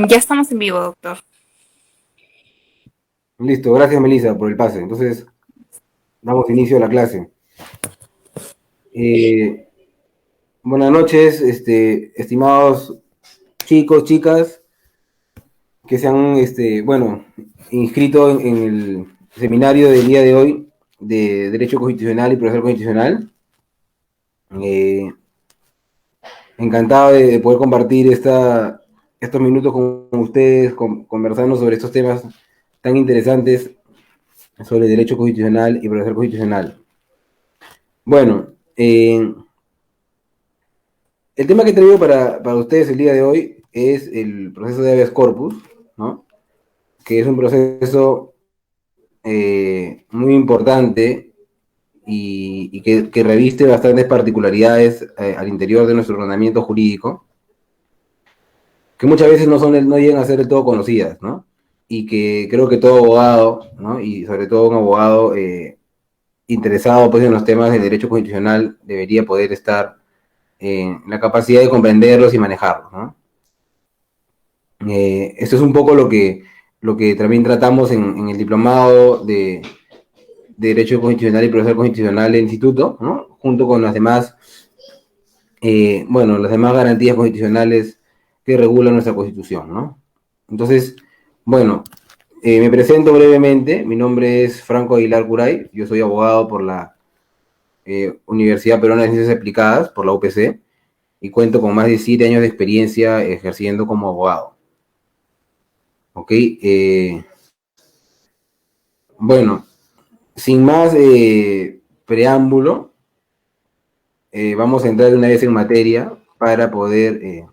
Ya estamos en vivo, doctor. Listo, gracias Melissa por el pase. Entonces, damos inicio a la clase. Eh, Buenas noches, estimados chicos, chicas, que se han, inscrito en el seminario del día de hoy de Derecho Constitucional y Procesal Constitucional. Eh, Encantado de poder compartir estos minutos con ustedes, conversando sobre estos temas tan interesantes sobre Derecho Constitucional y Procesal Constitucional. Bueno, el tema que traigo para ustedes el día de hoy es el proceso de habeas corpus, ¿no? Que es un proceso muy importante y que reviste bastantes particularidades al interior de nuestro ordenamiento jurídico, que muchas veces no llegan a ser del todo conocidas, ¿no? Y que creo que todo abogado, ¿no? Y sobre todo un abogado interesado pues, en los temas del derecho constitucional debería poder estar en la capacidad de comprenderlos y manejarlos, ¿no? Esto es un poco lo que también tratamos en el diplomado de Derecho Constitucional y Procesal Constitucional del Instituto, ¿no? Junto con las demás, las demás garantías constitucionales que regulan nuestra Constitución, ¿no? Entonces, bueno, me presento brevemente. Mi nombre es Franco Aguilar Curay. Yo soy abogado por la Universidad Peruana de Ciencias Aplicadas, por la UPC, y cuento con más de 7 años de experiencia ejerciendo como abogado. ¿Ok? Bueno, sin más preámbulo, vamos a entrar de una vez en materia para poder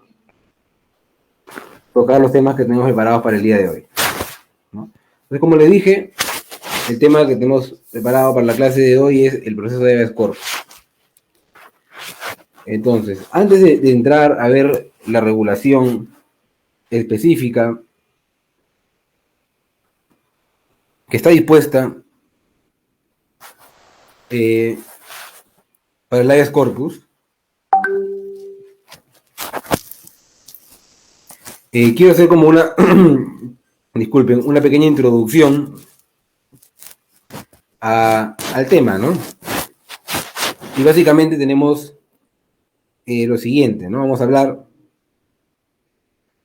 tocar los temas que tenemos preparados para el día de hoy, ¿no? Entonces, como les dije, el tema que tenemos preparado para la clase de hoy es el proceso de habeas corpus. Entonces, antes de entrar a ver la regulación específica que está dispuesta eh, para el habeas corpus, quiero hacer como una, disculpen, una pequeña introducción al tema, ¿no? Y básicamente tenemos lo siguiente, ¿no? Vamos a hablar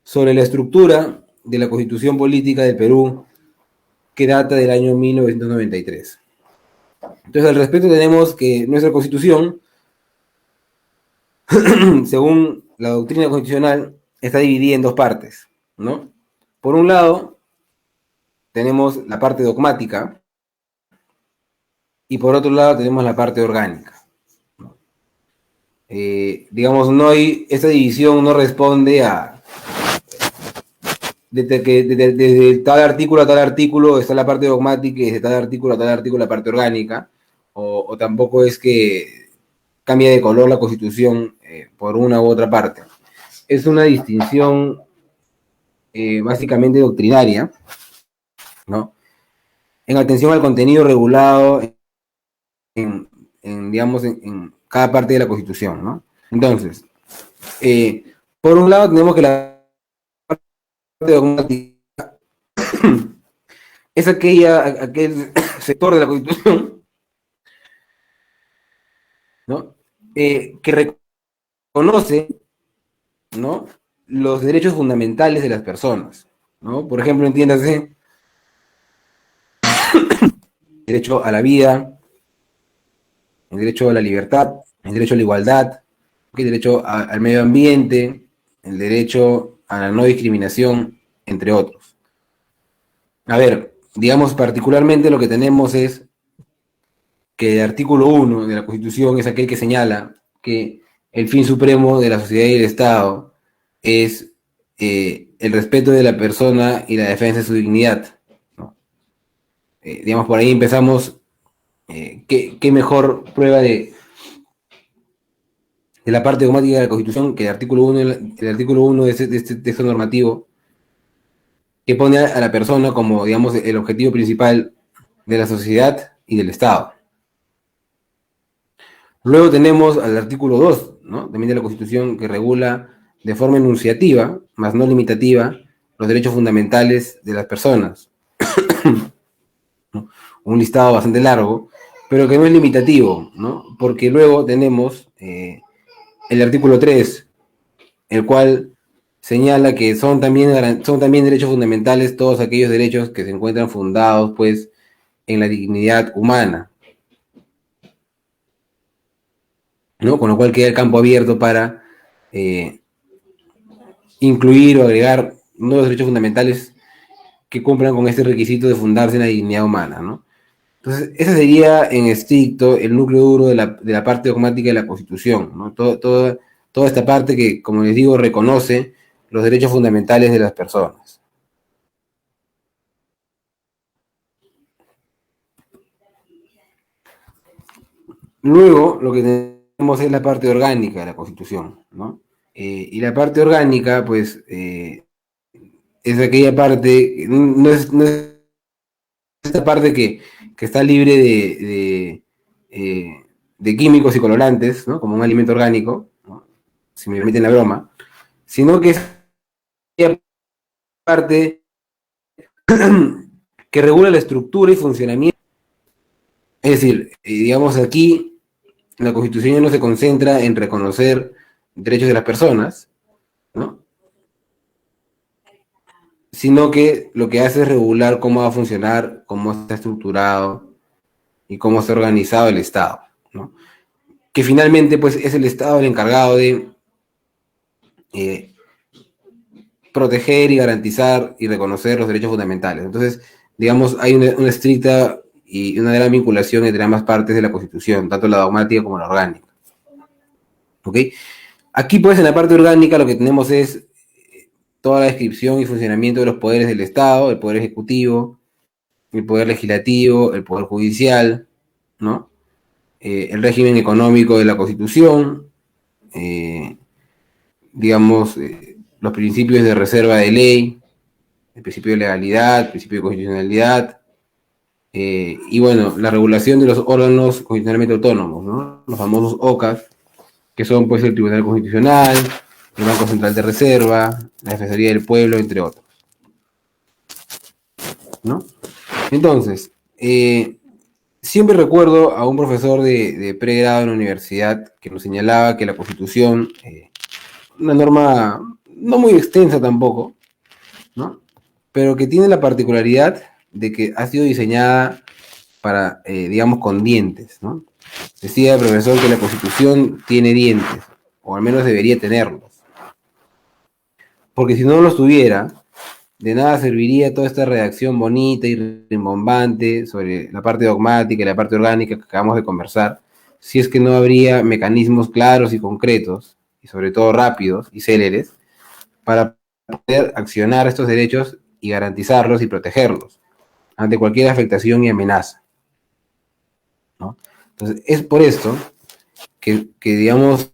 sobre la estructura de la Constitución Política del Perú que data del año 1993. Entonces, al respecto tenemos que nuestra Constitución, según la doctrina constitucional, está dividida en dos partes, ¿no? Por un lado, tenemos la parte dogmática y por otro lado tenemos la parte orgánica. Digamos, no hay, esta división no responde a desde tal artículo a tal artículo está la parte dogmática y desde tal artículo a tal artículo la parte orgánica, o tampoco es que cambia de color la Constitución por una u otra parte. Es una distinción básicamente doctrinaria, ¿no? En atención al contenido regulado digamos, en cada parte de la Constitución, ¿no? Entonces, por un lado tenemos que la parte dogmática es aquel sector de la Constitución, ¿no? Que reconoce, ¿no? Los derechos fundamentales de las personas, ¿no? Por ejemplo, entiéndase, derecho a la vida, el derecho a la libertad, el derecho a la igualdad, el derecho al medio ambiente, el derecho a la no discriminación, entre otros. A ver, digamos particularmente lo que tenemos es que el artículo 1 de la Constitución es aquel que señala que el fin supremo de la sociedad y el Estado es el respeto de la persona y la defensa de su dignidad, ¿no? Digamos, por ahí empezamos, ¿qué mejor prueba de la parte dogmática de la Constitución que el artículo 1 de este texto normativo que pone a la persona como, digamos, el objetivo principal de la sociedad y del Estado. Luego tenemos al artículo 2, ¿no? También de la Constitución, que regula de forma enunciativa, más no limitativa, los derechos fundamentales de las personas. ¿No? Un listado bastante largo, pero que no es limitativo, ¿no? Porque luego tenemos el artículo 3, el cual señala que son también derechos fundamentales todos aquellos derechos que se encuentran fundados, pues, en la dignidad humana, ¿no? Con lo cual queda el campo abierto para incluir o agregar nuevos derechos fundamentales que cumplan con este requisito de fundarse en la dignidad humana, ¿no? Entonces, ese sería en estricto el núcleo duro de la parte dogmática de la Constitución, ¿no? Toda esta parte que, como les digo, reconoce los derechos fundamentales de las personas. Luego, lo que tenemos es la parte orgánica de la Constitución, ¿no? Y la parte orgánica, pues, es aquella parte, no es esta parte que está libre de químicos y colorantes, ¿no? Como un alimento orgánico, ¿no? Si me permiten la broma, sino que es aquella parte que regula la estructura y funcionamiento. Es decir, digamos aquí, la Constitución ya no se concentra en reconocer derechos de las personas, ¿no? Sino que lo que hace es regular cómo va a funcionar, cómo está estructurado y cómo está organizado el Estado, ¿no? Que finalmente, pues, es el Estado el encargado de proteger y garantizar y reconocer los derechos fundamentales. Entonces, digamos, hay una estricta y una gran vinculación entre ambas partes de la Constitución, tanto la dogmática como la orgánica. ¿Ok? Aquí, pues, en la parte orgánica lo que tenemos es toda la descripción y funcionamiento de los poderes del Estado, el poder ejecutivo, el poder legislativo, el poder judicial, ¿no? El régimen económico de la Constitución, digamos, los principios de reserva de ley, el principio de legalidad, el principio de constitucionalidad, y bueno, la regulación de los órganos constitucionalmente autónomos, ¿no? Los famosos OCAS, que son pues el Tribunal Constitucional, el Banco Central de Reserva, la Defensoría del Pueblo, entre otros, ¿no? Entonces, siempre recuerdo a un profesor de pregrado en la universidad que nos señalaba que la Constitución, una norma no muy extensa tampoco, ¿no? Pero que tiene la particularidad de que ha sido diseñada para, digamos, con dientes, ¿no? Decía el profesor que la Constitución tiene dientes, o al menos debería tenerlos. Porque si no los tuviera, de nada serviría toda esta redacción bonita y rimbombante sobre la parte dogmática y la parte orgánica que acabamos de conversar, si es que no habría mecanismos claros y concretos, y sobre todo rápidos y céleres, para poder accionar estos derechos y garantizarlos y protegerlos ante cualquier afectación y amenaza, ¿no? Entonces, es por esto que, digamos,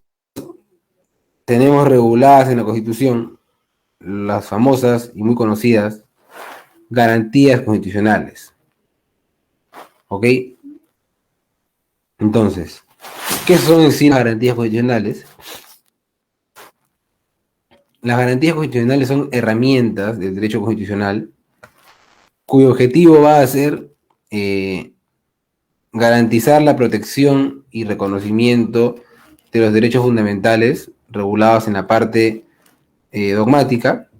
tenemos reguladas en la Constitución las famosas y muy conocidas garantías constitucionales. ¿Ok? Entonces, ¿qué son en sí las garantías constitucionales? Las garantías constitucionales son herramientas del derecho constitucional cuyo objetivo va a ser garantizar la protección y reconocimiento de los derechos fundamentales regulados en la parte dogmática,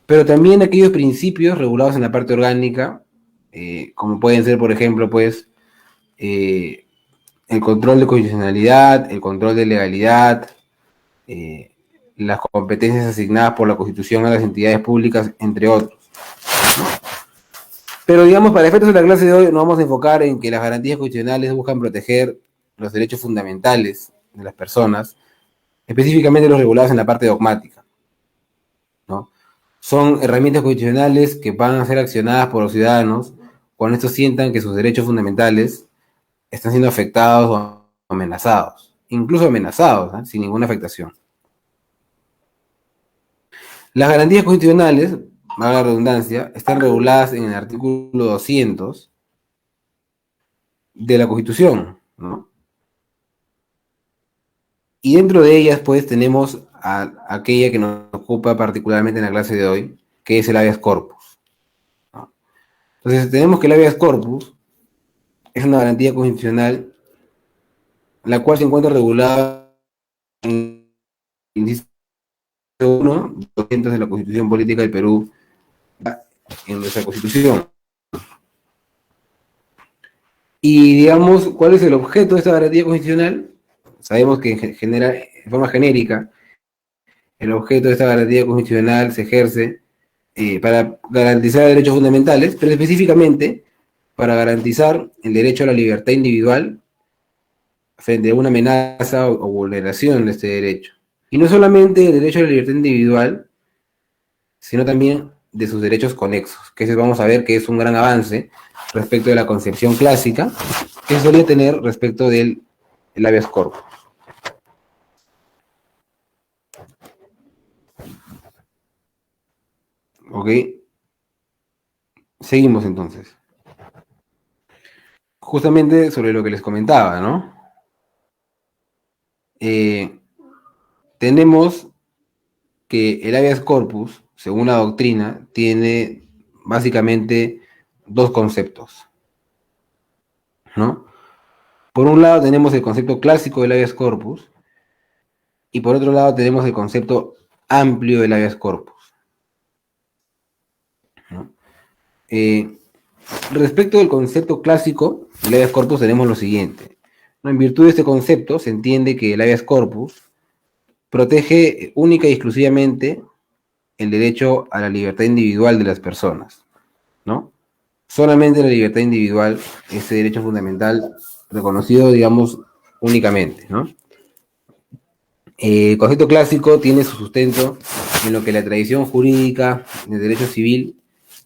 pero también aquellos principios regulados en la parte orgánica, como pueden ser, por ejemplo, pues, el control de constitucionalidad, el control de legalidad, las competencias asignadas por la Constitución a las entidades públicas, entre otros, ¿no? Pero digamos, para efectos de la clase de hoy, nos vamos a enfocar en que las garantías constitucionales buscan proteger los derechos fundamentales de las personas, específicamente los regulados en la parte dogmática, ¿no? Son herramientas constitucionales que van a ser accionadas por los ciudadanos cuando estos sientan que sus derechos fundamentales están siendo afectados o amenazados, incluso amenazados, ¿eh? Sin ninguna afectación. Las garantías constitucionales valga la redundancia, están reguladas en el artículo 200 de la Constitución, ¿no? Y dentro de ellas, pues, tenemos aquella que nos ocupa particularmente en la clase de hoy, que es el habeas corpus, ¿no? Entonces, tenemos que el habeas corpus es una garantía constitucional, la cual se encuentra regulada en el inciso 1, 200 de la Constitución Política del Perú, en nuestra Constitución. Y digamos, ¿cuál es el objeto de esta garantía constitucional? Sabemos que en forma genérica, el objeto de esta garantía constitucional se ejerce para garantizar derechos fundamentales, pero específicamente para garantizar el derecho a la libertad individual frente a una amenaza o vulneración de este derecho. Y no solamente el derecho a la libertad individual, sino también de sus derechos conexos, que ese vamos a ver que es un gran avance respecto de la concepción clásica que se solía tener respecto del habeas corpus. ¿Ok? Seguimos entonces. Justamente sobre lo que les comentaba, ¿no? Tenemos que el habeas corpus, según la doctrina, tiene básicamente dos conceptos, ¿no? Por un lado tenemos el concepto clásico del habeas corpus y por otro lado tenemos el concepto amplio del habeas corpus, ¿no? Respecto del concepto clásico del habeas corpus tenemos lo siguiente, ¿no? En virtud de este concepto se entiende que el habeas corpus protege única y exclusivamente el derecho a la libertad individual de las personas, ¿no? Solamente la libertad individual, ese derecho fundamental reconocido, digamos, únicamente, ¿no? El concepto clásico tiene su sustento en lo que la tradición jurídica del derecho civil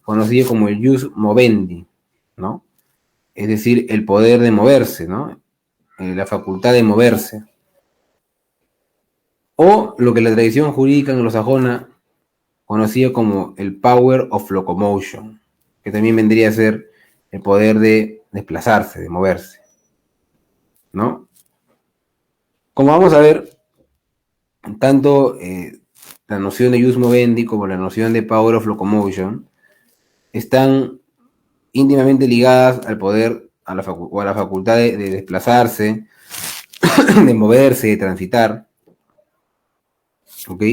conocido como el jus movendi, ¿no? Es decir, el poder de moverse, ¿no? La facultad de moverse. O lo que la tradición jurídica anglosajona conocía como el power of locomotion, que también vendría a ser el poder de desplazarse, de moverse, ¿no? Como vamos a ver, tanto la noción de jus movendi como la noción de power of locomotion están íntimamente ligadas al poder o a la facultad de desplazarse, de moverse, de transitar, ¿ok?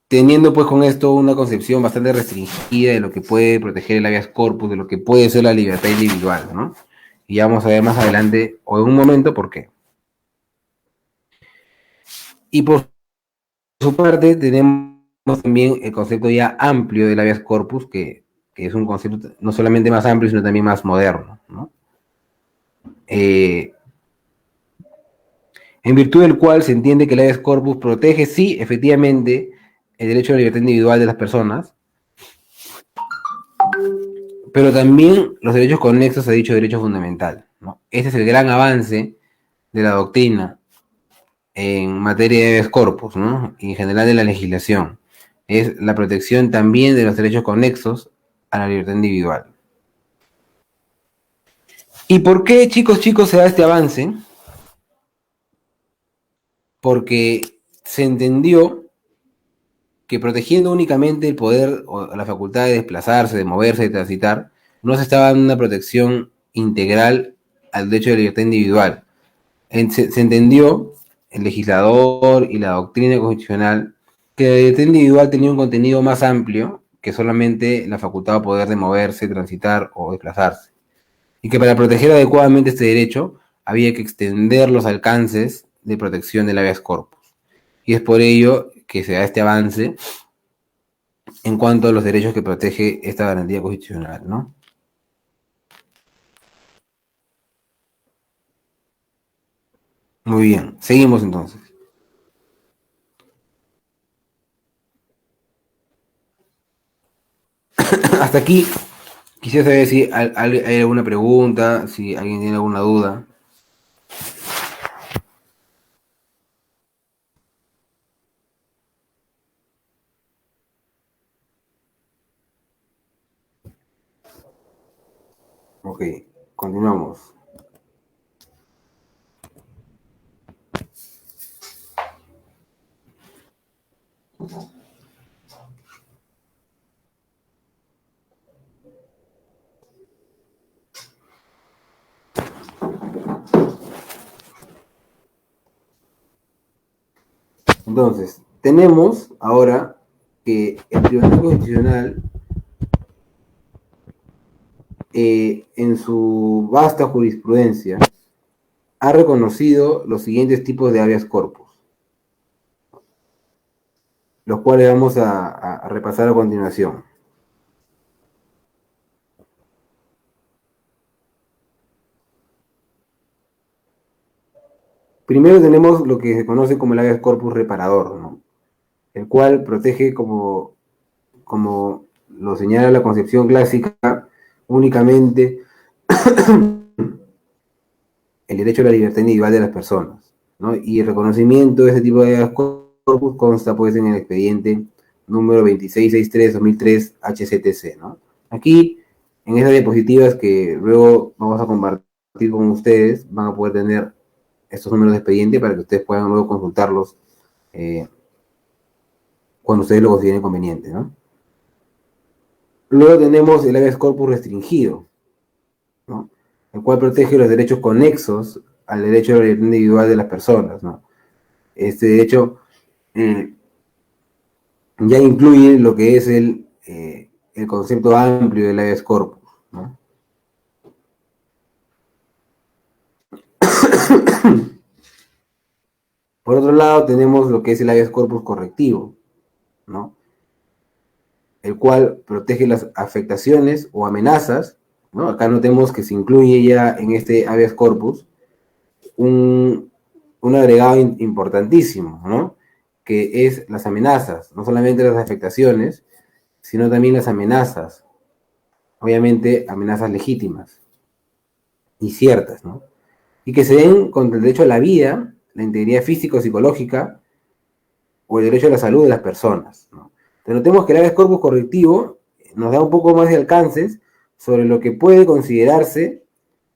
Teniendo pues con esto una concepción bastante restringida de lo que puede proteger el habeas corpus, de lo que puede ser la libertad individual, ¿no? Y ya vamos a ver más adelante, o en un momento, por qué. Y por su parte tenemos también el concepto ya amplio del habeas corpus, que es un concepto no solamente más amplio, sino también más moderno, ¿no? En virtud del cual se entiende que el habeas corpus protege, sí, efectivamente, el derecho a la libertad individual de las personas, pero también los derechos conexos a dicho derecho fundamental, ¿no? Este es el gran avance de la doctrina en materia de habeas corpus, ¿no? Y en general de la legislación. Es la protección también de los derechos conexos a la libertad individual. ¿Y por qué, chicos, se da este avance? Porque se entendió que protegiendo únicamente el poder o la facultad de desplazarse, de moverse, de transitar, no se estaba dando una protección integral al derecho de la libertad individual. Se entendió, el legislador y la doctrina constitucional, que la libertad individual tenía un contenido más amplio que solamente la facultad o poder de moverse, transitar o desplazarse. Y que para proteger adecuadamente este derecho había que extender los alcances de protección del habeas corpus. Y es por ello que se da este avance en cuanto a los derechos que protege esta garantía constitucional, ¿no? Muy bien, seguimos entonces. Hasta aquí quisiera saber si hay alguna pregunta, si alguien tiene alguna duda. Ok, continuamos. Entonces, tenemos ahora que el Tribunal Constitucional, en su vasta jurisprudencia, ha reconocido los siguientes tipos de habeas corpus, los cuales vamos a repasar a continuación. Primero tenemos lo que se conoce como el habeas corpus reparador, ¿no? El cual protege, como lo señala la concepción clásica, únicamente el derecho a la libertad individual de las personas, ¿no? Y el reconocimiento de este tipo de habeas corpus consta pues en el expediente número 2663-2003 HCTC, ¿no? Aquí, en esas diapositivas que luego vamos a compartir con ustedes, van a poder tener estos números de expediente para que ustedes puedan luego consultarlos cuando ustedes lo consideren conveniente, ¿no? Luego tenemos el habeas corpus restringido, ¿no? El cual protege los derechos conexos al derecho a la libertad individual de las personas, ¿no? Este derecho ya incluye lo que es el concepto amplio del habeas corpus, ¿no? Por otro lado, tenemos lo que es el habeas corpus correctivo, ¿no? El cual protege las afectaciones o amenazas, ¿no? Acá notemos que se incluye ya en este habeas corpus un agregado importantísimo, ¿no? Que es las amenazas, no solamente las afectaciones, sino también las amenazas, obviamente amenazas legítimas y ciertas, ¿no? Y que se den contra el derecho a la vida, la integridad físico-psicológica o el derecho a la salud de las personas, ¿no? Pero notemos que el habeas corpus correctivo nos da un poco más de alcances sobre lo que puede considerarse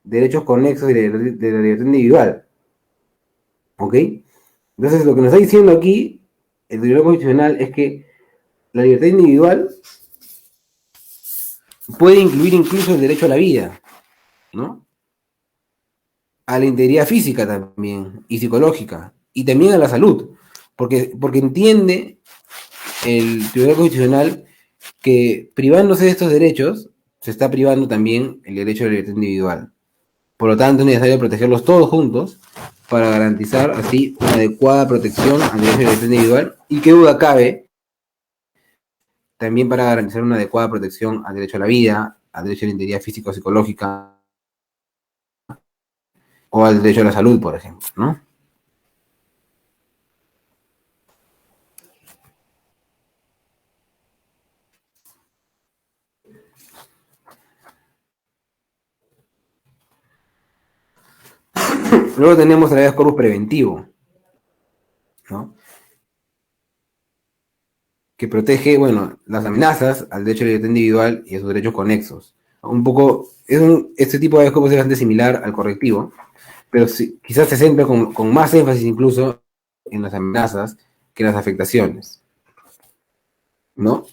derechos conexos de la libertad individual, ¿ok? Entonces, lo que nos está diciendo aquí el Tribunal Constitucional es que la libertad individual puede incluir incluso el derecho a la vida, ¿no? A la integridad física también, y psicológica, y también a la salud, porque entiende el Tribunal Constitucional que privándose de estos derechos, se está privando también el derecho a la libertad individual. Por lo tanto, es necesario protegerlos todos juntos para garantizar así una adecuada protección al derecho a la libertad individual y qué duda cabe, también para garantizar una adecuada protección al derecho a la vida, al derecho a la integridad físico-psicológica o al derecho a la salud, por ejemplo, ¿no? Luego tenemos el habeas corpus preventivo, ¿no? Que protege, bueno, las amenazas al derecho a la libertad individual y a sus derechos conexos. Un poco, este tipo de habeas corpus es bastante similar al correctivo, pero sí, quizás se centra con más énfasis incluso en las amenazas que en las afectaciones, ¿no?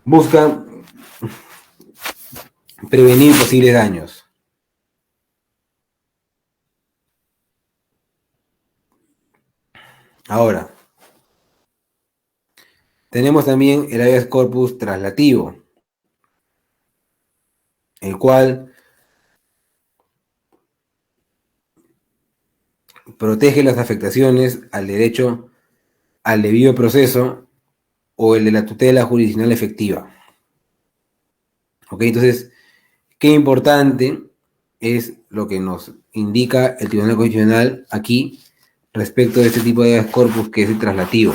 Busca prevenir posibles daños. Ahora, tenemos también el habeas corpus traslativo, el cual protege las afectaciones al derecho al debido proceso o el de la tutela jurisdiccional efectiva. ¿Ok? Entonces, qué importante es lo que nos indica el Tribunal Constitucional aquí respecto de este tipo de habeas corpus que es el traslativo,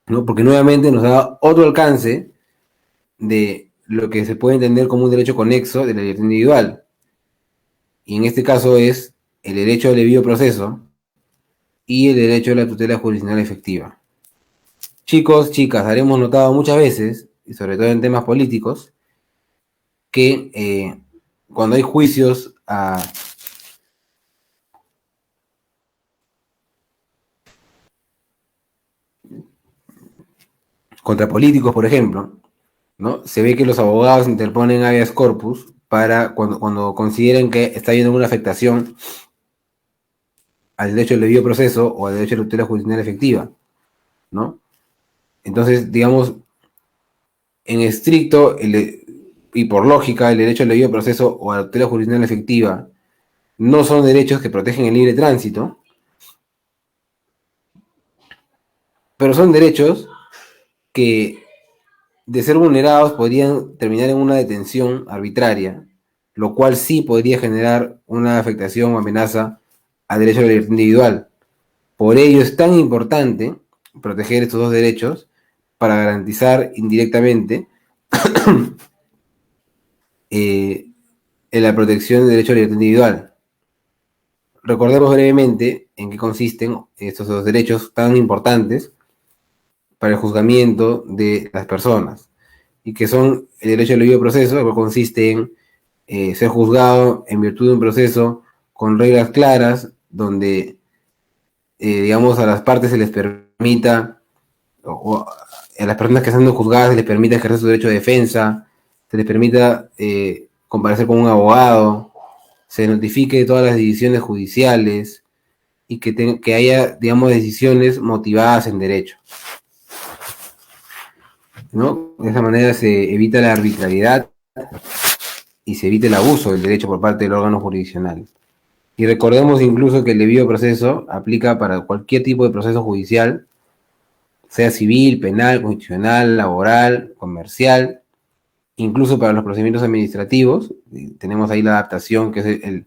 ¿no? Porque nuevamente nos da otro alcance de lo que se puede entender como un derecho conexo de la libertad individual. Y en este caso es el derecho al debido proceso y el derecho a la tutela jurisdiccional efectiva. Chicos, chicas, haremos notado muchas veces, y sobre todo en temas políticos, que cuando hay juicios contra políticos, por ejemplo, ¿no? Se ve que los abogados interponen habeas corpus para cuando consideren que está habiendo una afectación al derecho al debido proceso o al derecho a la tutela jurisdiccional efectiva, ¿no? Entonces, digamos, en estricto y por lógica, el derecho al debido proceso o a la tutela jurisdiccional efectiva no son derechos que protegen el libre tránsito, pero son derechos que, de ser vulnerados, podrían terminar en una detención arbitraria, lo cual sí podría generar una afectación o amenaza al derecho a la libertad individual. Por ello es tan importante proteger estos dos derechos para garantizar indirectamente la protección del derecho a la libertad individual. Recordemos brevemente en qué consisten estos dos derechos tan importantes para el juzgamiento de las personas, y que son el derecho al debido proceso, que consiste en ser juzgado en virtud de un proceso con reglas claras, donde, digamos, a las partes se les permita, o a las personas que están siendo juzgadas se les permita ejercer su derecho de defensa, se les permita comparecer con un abogado, se notifique de todas las decisiones judiciales y que haya, digamos, decisiones motivadas en derecho, ¿no? De esa manera se evita la arbitrariedad y se evita el abuso del derecho por parte del órgano jurisdiccional. Y recordemos incluso que el debido proceso aplica para cualquier tipo de proceso judicial, sea civil, penal, constitucional, laboral, comercial, incluso para los procedimientos administrativos. Tenemos ahí la adaptación, que es el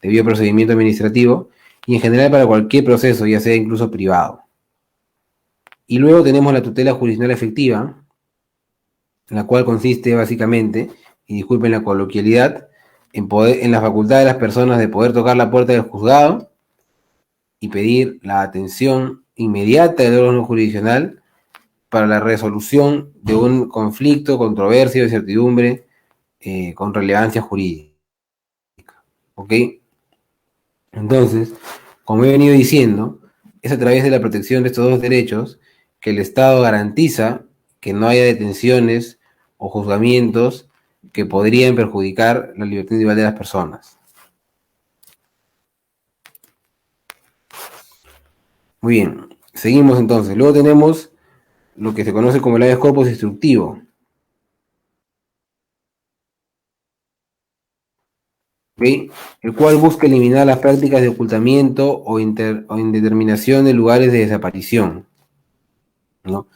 debido procedimiento administrativo, y en general para cualquier proceso, ya sea incluso privado. Y luego tenemos la tutela jurisdiccional efectiva, la cual consiste básicamente, y disculpen la coloquialidad, en la facultad de las personas de poder tocar la puerta del juzgado y pedir la atención inmediata del órgano jurisdiccional para la resolución de un conflicto, controversia o incertidumbre con relevancia jurídica. ¿Ok? Entonces, como he venido diciendo, es a través de la protección de estos dos derechos que el Estado garantiza que no haya detenciones o juzgamientos que podrían perjudicar la libertad individual de las personas. Muy bien, seguimos entonces. Luego tenemos lo que se conoce como el habeas corpus instructivo, ¿okay? El cual busca eliminar las prácticas de ocultamiento o indeterminación de lugares de desaparición, ¿no?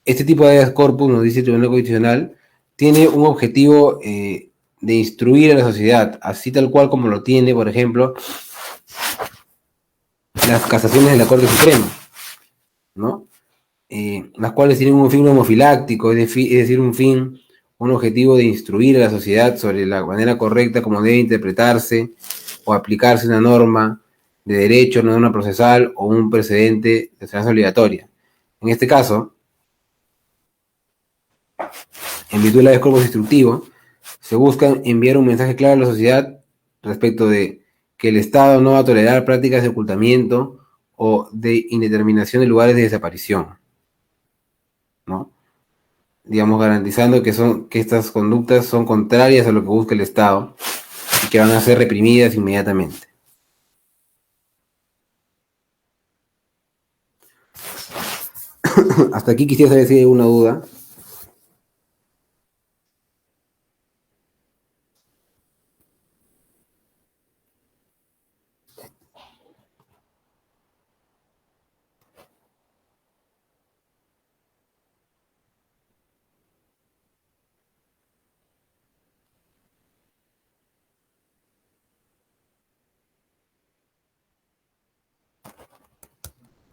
Este tipo de habeas corpus, nos dice el Tribunal Constitucional, tiene un objetivo de instruir a la sociedad, así tal cual como lo tiene, por ejemplo, las casaciones de la Corte Suprema, ¿no? Las cuales tienen un fin homofiláctico, es decir, un objetivo de instruir a la sociedad sobre la manera correcta como debe interpretarse o aplicarse una norma de derecho, una norma procesal o un precedente de enseñanza obligatoria. En este caso, en virtud del habeas corpus instructivo, se busca enviar un mensaje claro a la sociedad respecto de que el Estado no va a tolerar prácticas de ocultamiento o de indeterminación de lugares de desaparición, ¿no? Digamos, garantizando que estas conductas son contrarias a lo que busca el Estado y que van a ser reprimidas inmediatamente. Hasta aquí quisiera saber si hay alguna duda.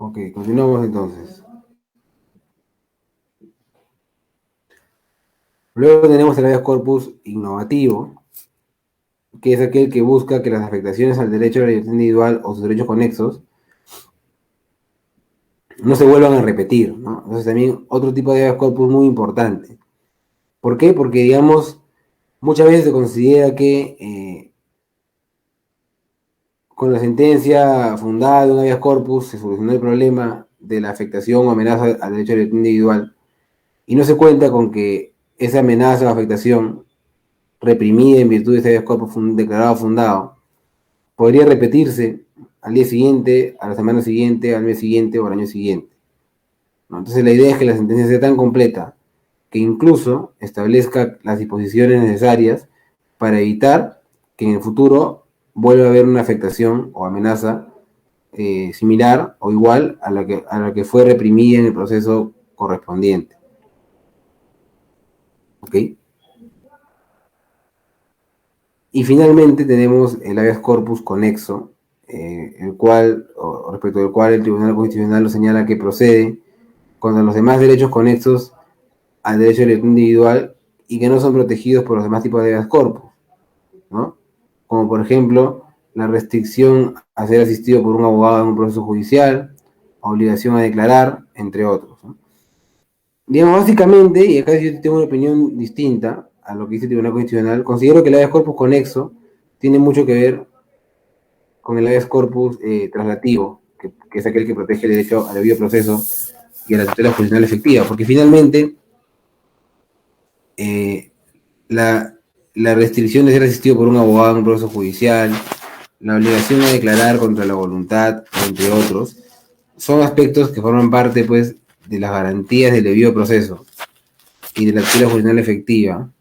Ok, continuamos entonces. Luego tenemos el habeas corpus innovativo, que es aquel que busca que las afectaciones al derecho a la libertad individual o sus derechos conexos no se vuelvan a repetir, ¿no? Entonces también otro tipo de habeas corpus muy importante. ¿Por qué? Porque, digamos, muchas veces se considera que con la sentencia fundada de un habeas corpus se solucionó el problema de la afectación o amenaza al derecho a la libertad individual y no se cuenta con que esa amenaza o afectación reprimida en virtud de ese habeas corpus declarado fundado podría repetirse al día siguiente, a la semana siguiente, al mes siguiente o al año siguiente, ¿no? Entonces la idea es que la sentencia sea tan completa que incluso establezca las disposiciones necesarias para evitar que en el futuro vuelva a haber una afectación o amenaza similar o igual a la que fue reprimida en el proceso correspondiente. ¿Ok? Y finalmente tenemos el habeas corpus conexo, el cual, o respecto del cual el Tribunal Constitucional lo señala que procede contra los demás derechos conexos al derecho de libertad individual y que no son protegidos por los demás tipos de habeas corpus, ¿no? Como por ejemplo la restricción a ser asistido por un abogado en un proceso judicial, obligación a declarar, entre otros, ¿no? Digamos, básicamente, y acá yo tengo una opinión distinta a lo que dice el Tribunal Constitucional, considero que el habeas corpus conexo tiene mucho que ver con el habeas corpus traslativo, que es aquel que protege el derecho al debido proceso y a la tutela judicial efectiva, porque finalmente eh, la, la restricción de ser asistido por un abogado en un proceso judicial, la obligación a declarar contra la voluntad, entre otros, son aspectos que forman parte, pues, de las garantías del debido proceso y de la tutela judicial efectiva,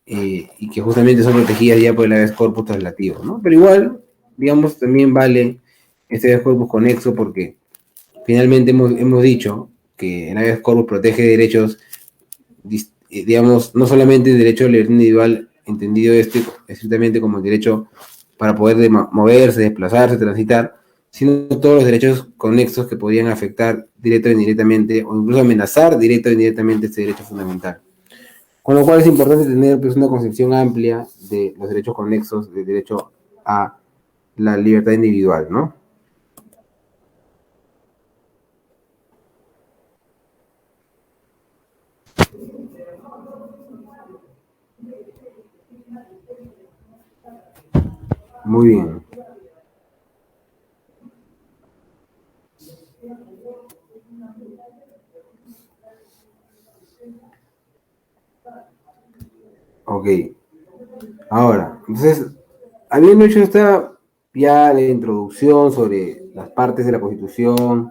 y que justamente son protegidas ya por el habeas corpus traslativo, ¿no? Pero igual, digamos, también vale este habeas corpus conexo porque finalmente hemos dicho que el habeas corpus protege derechos, digamos, no solamente el derecho a la libertad individual, entendido estrictamente como el derecho para poder moverse, desplazarse, transitar, sino todos los derechos conexos que podían afectar directa o indirectamente, o incluso amenazar directa o indirectamente este derecho fundamental. Con lo cual es importante tener, pues, una concepción amplia de los derechos conexos del derecho a la libertad individual, ¿no? Muy bien. Ok. Ahora, entonces, habiendo hecho esta ya la introducción sobre las partes de la Constitución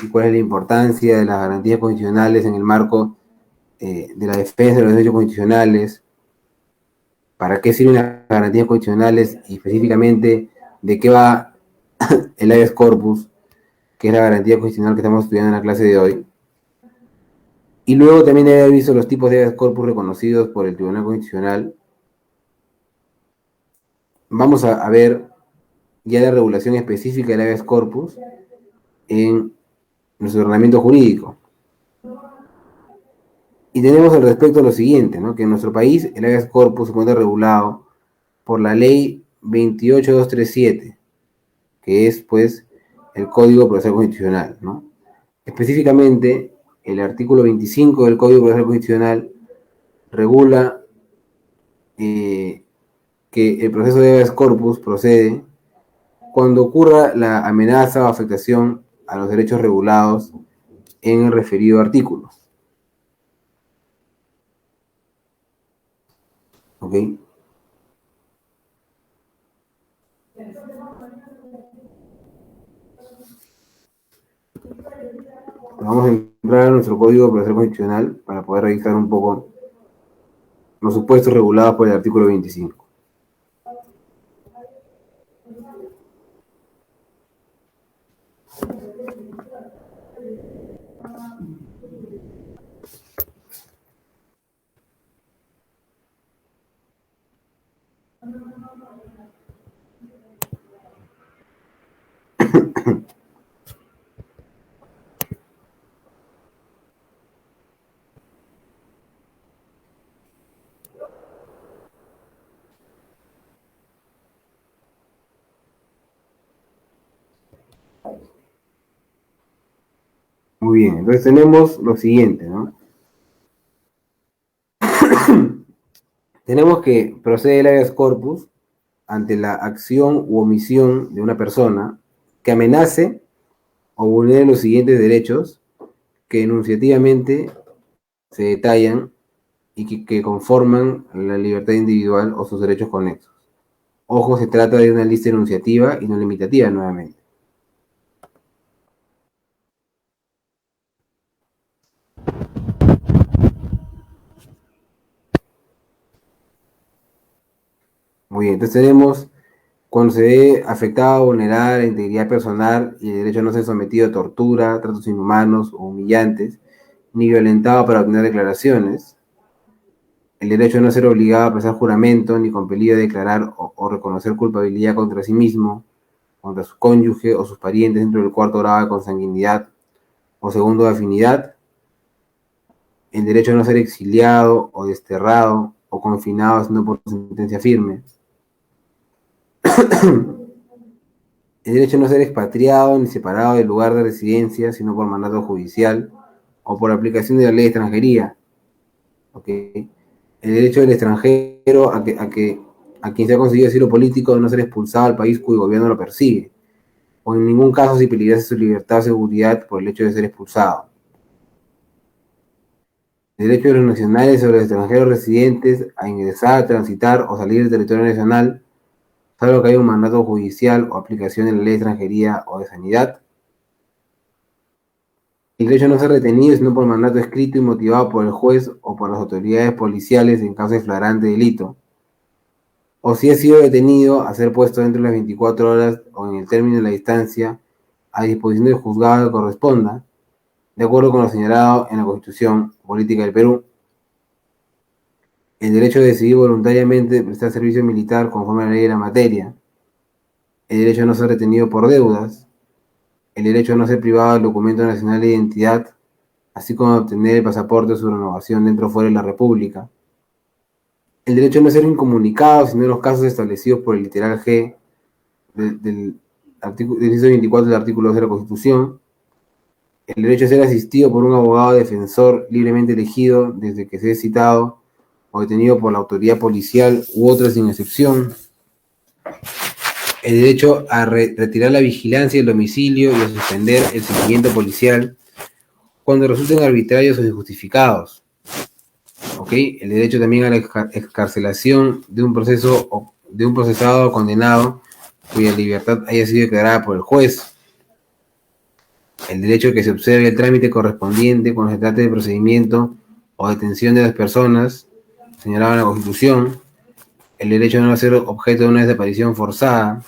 y cuál es la importancia de las garantías constitucionales en el marco de la defensa de los derechos constitucionales, para qué sirven las garantías constitucionales y específicamente de qué va el habeas corpus, que es la garantía constitucional que estamos estudiando en la clase de hoy. Y luego también he visto los tipos de habeas corpus reconocidos por el Tribunal Constitucional. Vamos a ver ya la regulación específica del habeas corpus en nuestro ordenamiento jurídico. Y tenemos al respecto lo siguiente, ¿no? Que en nuestro país el habeas corpus se encuentra regulado por la ley 28237, que es, pues, el Código Procesal Constitucional, ¿no? Específicamente, el artículo 25 del Código Procesal Constitucional regula que el proceso de habeas corpus procede cuando ocurra la amenaza o afectación a los derechos regulados en el referido artículo. ¿Ok? Vamos a entrar a nuestro código procesal constitucional para poder revisar un poco los supuestos regulados por el artículo 25. Muy bien, entonces tenemos lo siguiente, ¿no? Tenemos que procede el habeas corpus ante la acción u omisión de una persona que amenace o vulnere los siguientes derechos que enunciativamente se detallan y que conforman la libertad individual o sus derechos conexos. Ojo, se trata de una lista enunciativa y no limitativa nuevamente. Muy bien, entonces tenemos cuando se ve afectada o vulnerada la integridad personal y el derecho a no ser sometido a tortura, tratos inhumanos o humillantes, ni violentado para obtener declaraciones, el derecho a no ser obligado a prestar juramento, ni compelido a declarar o reconocer culpabilidad contra sí mismo, contra su cónyuge o sus parientes dentro del cuarto grado de consanguinidad o segundo de afinidad, el derecho a no ser exiliado o desterrado o confinado sino por sentencia firme, el derecho a no ser expatriado ni separado del lugar de residencia sino por mandato judicial o por aplicación de la ley de extranjería. ¿Okay? El derecho del extranjero a quien se ha conseguido asilo político de no ser expulsado al país cuyo gobierno lo persigue, o en ningún caso si peligrase su libertad o seguridad por el hecho de ser expulsado. El derecho de los nacionales sobre los extranjeros residentes a ingresar, transitar o salir del territorio nacional, salvo que haya un mandato judicial o aplicación de la ley de extranjería o de sanidad. El derecho a no ser retenido sino por mandato escrito y motivado por el juez o por las autoridades policiales en caso de flagrante delito, o si ha sido detenido, a ser puesto dentro de las 24 horas o en el término de la distancia a disposición del juzgado que corresponda, de acuerdo con lo señalado en la Constitución Política del Perú. El derecho a decidir voluntariamente prestar servicio militar conforme a la ley de la materia, el derecho a no ser retenido por deudas, el derecho a no ser privado del documento nacional de identidad, así como a obtener el pasaporte o su renovación dentro o fuera de la República, el derecho a no ser incomunicado, sino en los casos establecidos por el literal G del inciso 24 del artículo 2 de la Constitución, el derecho a ser asistido por un abogado defensor libremente elegido desde que sea citado o detenido por la autoridad policial u otra sin excepción, el derecho a retirar la vigilancia del domicilio y a suspender el seguimiento policial cuando resulten arbitrarios o injustificados. ¿Okay? El derecho también a la excarcelación de un procesado o condenado cuya libertad haya sido declarada por el juez. El derecho a que se observe el trámite correspondiente cuando se trate de procedimiento o detención de las personas señalado en la Constitución. El derecho a no ser objeto de una desaparición forzada.